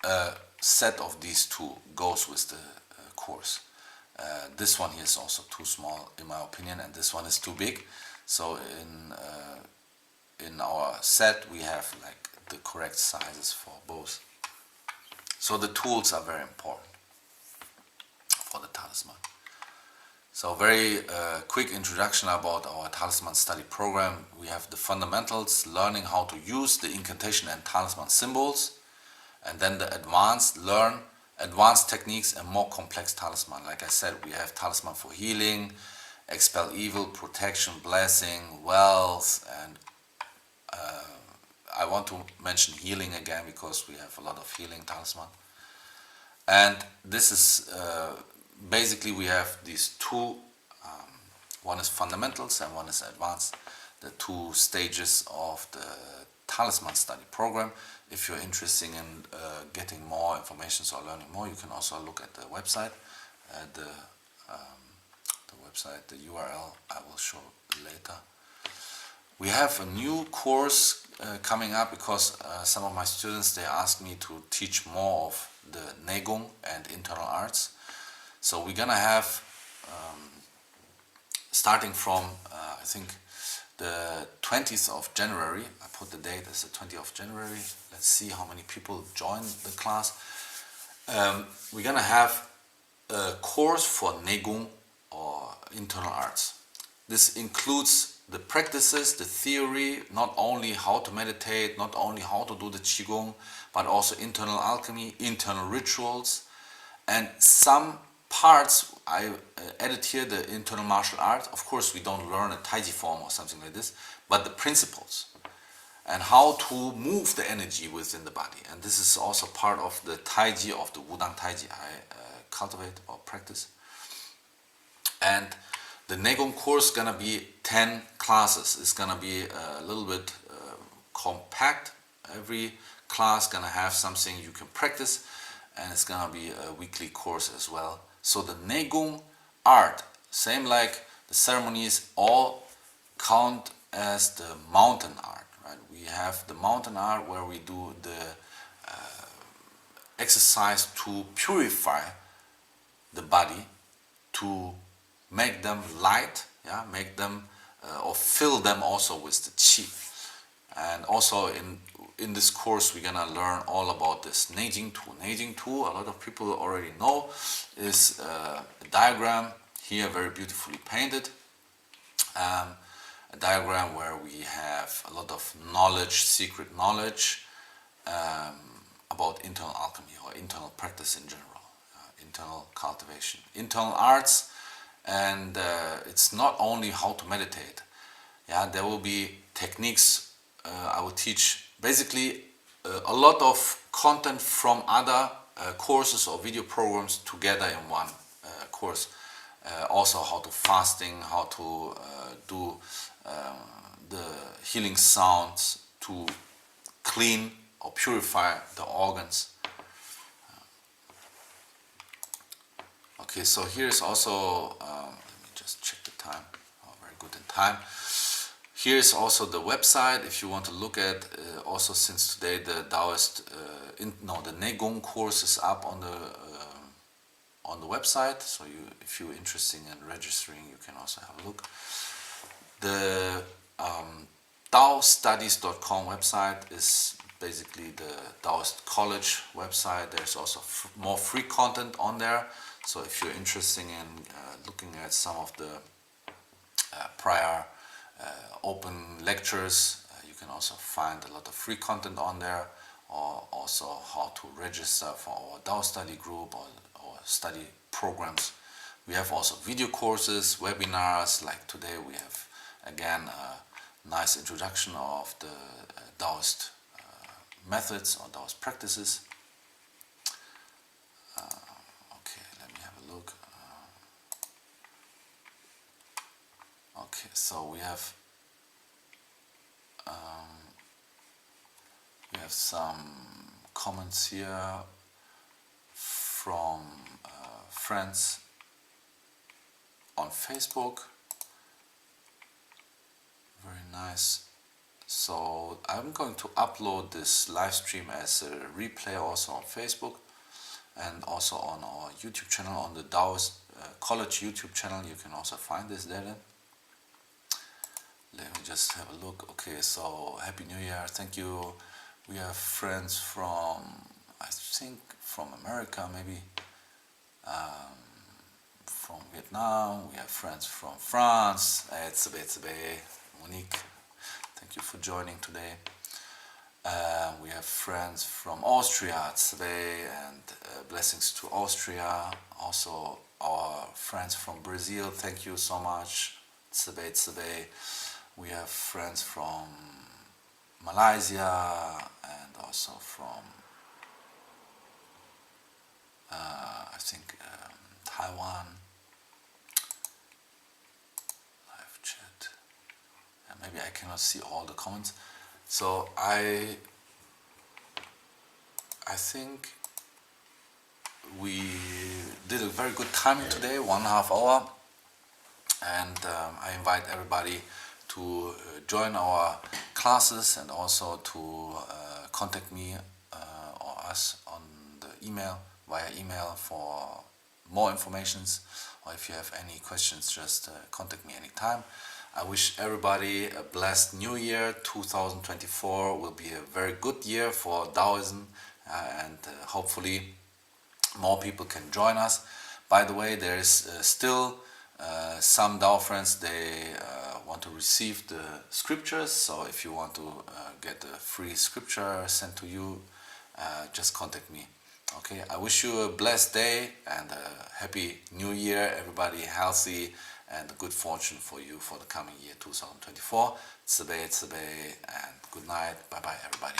a set of these two goes with the course. This one here is also too small in my opinion, and this one is too big. So in our set we have like the correct sizes for both. So the tools are very important for the talisman. So very quick introduction about our talisman study program. We have the fundamentals, learning how to use the incantation and talisman symbols, and then the learn advanced techniques and more complex talisman. Like I said, we have talisman for healing, expel evil, protection, blessing, wealth, and I want to mention healing again because we have a lot of healing talisman. And this is basically we have these two, one is fundamentals and one is advanced, the two stages of the talisman study program. If you're interested in getting more information or learning more, you can also look at the website. The website, the URL I will show later. We have a new course coming up because some of my students, they asked me to teach more of the Negung and internal arts. So we're gonna have starting from I think the 20th of January, I put the date as the 20th of January. Let's see how many people join the class. We're gonna have a course for Negung or internal arts. This includes the practices, the theory, not only how to meditate, not only how to do the Qigong, but also internal alchemy, internal rituals, and some parts I added here, the internal martial art. Of course, we don't learn a Taiji form or something like this, but the principles and how to move the energy within the body. And this is also part of the Taiji, of the Wudang Taiji I cultivate or practice. And the Negung course is gonna be 10 classes. It's gonna be a little bit compact. Every class gonna have something you can practice, and it's gonna be a weekly course as well. So the Negung art, same like the ceremonies, all count as the mountain art, right? We have the mountain art where we do the exercise to purify the body, to make them light, yeah, make them or fill them also with the qi. And also in this course we're gonna learn all about this Neijing Tu. Neijing Tu, a lot of people already know, is a diagram here very beautifully painted. A diagram where we have a lot of knowledge, secret knowledge about internal alchemy or internal practice in general, internal cultivation, internal arts. And it's not only how to meditate. Yeah, there will be techniques. I will teach basically a lot of content from other courses or video programs together in one course. Also how to fasting, how to do the healing sounds to clean or purify the organs. Okay, so here's also, let me just check the time. Oh, very good in time. Here's also the website if you want to look at. Also, since today the Daoist, the Negung course is up on the website. So if you're interested in registering, you can also have a look. The DaoStudies.com website is basically the Daoist College website. There's also more free content on there. So if you're interested in looking at some of the prior open lectures, you can also find a lot of free content on there, or also how to register for our Dao study group or study programs. We have also video courses, webinars, like today we have again a nice introduction of the Daoist methods or Daoist practices. Okay, so we have some comments here from friends on Facebook. Very nice So I'm going to upload this live stream as a replay also on Facebook and also on our YouTube channel, on the Daoist College YouTube channel. You can also find this there then. Let me just have a look. Okay, so Happy New Year. Thank you. We have friends from, I think, from America maybe, from Vietnam. We have friends from France. It's a Monique. Thank you for joining today. We have friends from Austria today, and blessings to Austria. Also our friends from Brazil, thank you so much. Tsebe. We have friends from Malaysia and also from I think Taiwan. Live chat. And maybe I cannot see all the comments. So I think we did a very good timing today, 1.5 hour, and I invite everybody to join our classes and also to contact me or us on the email, via email, for more informations, or if you have any questions, just contact me anytime. I wish everybody a blessed new year. 2024 will be a very good year for Daoism, and hopefully more people can join us. By the way, there is still some Dao friends, they want to receive the scriptures, so if you want to get a free scripture sent to you, just contact me. Okay, I wish you a blessed day and a happy new year, everybody healthy, and good fortune for you for the coming year 2024. Tsebe, and good night. Bye bye everybody.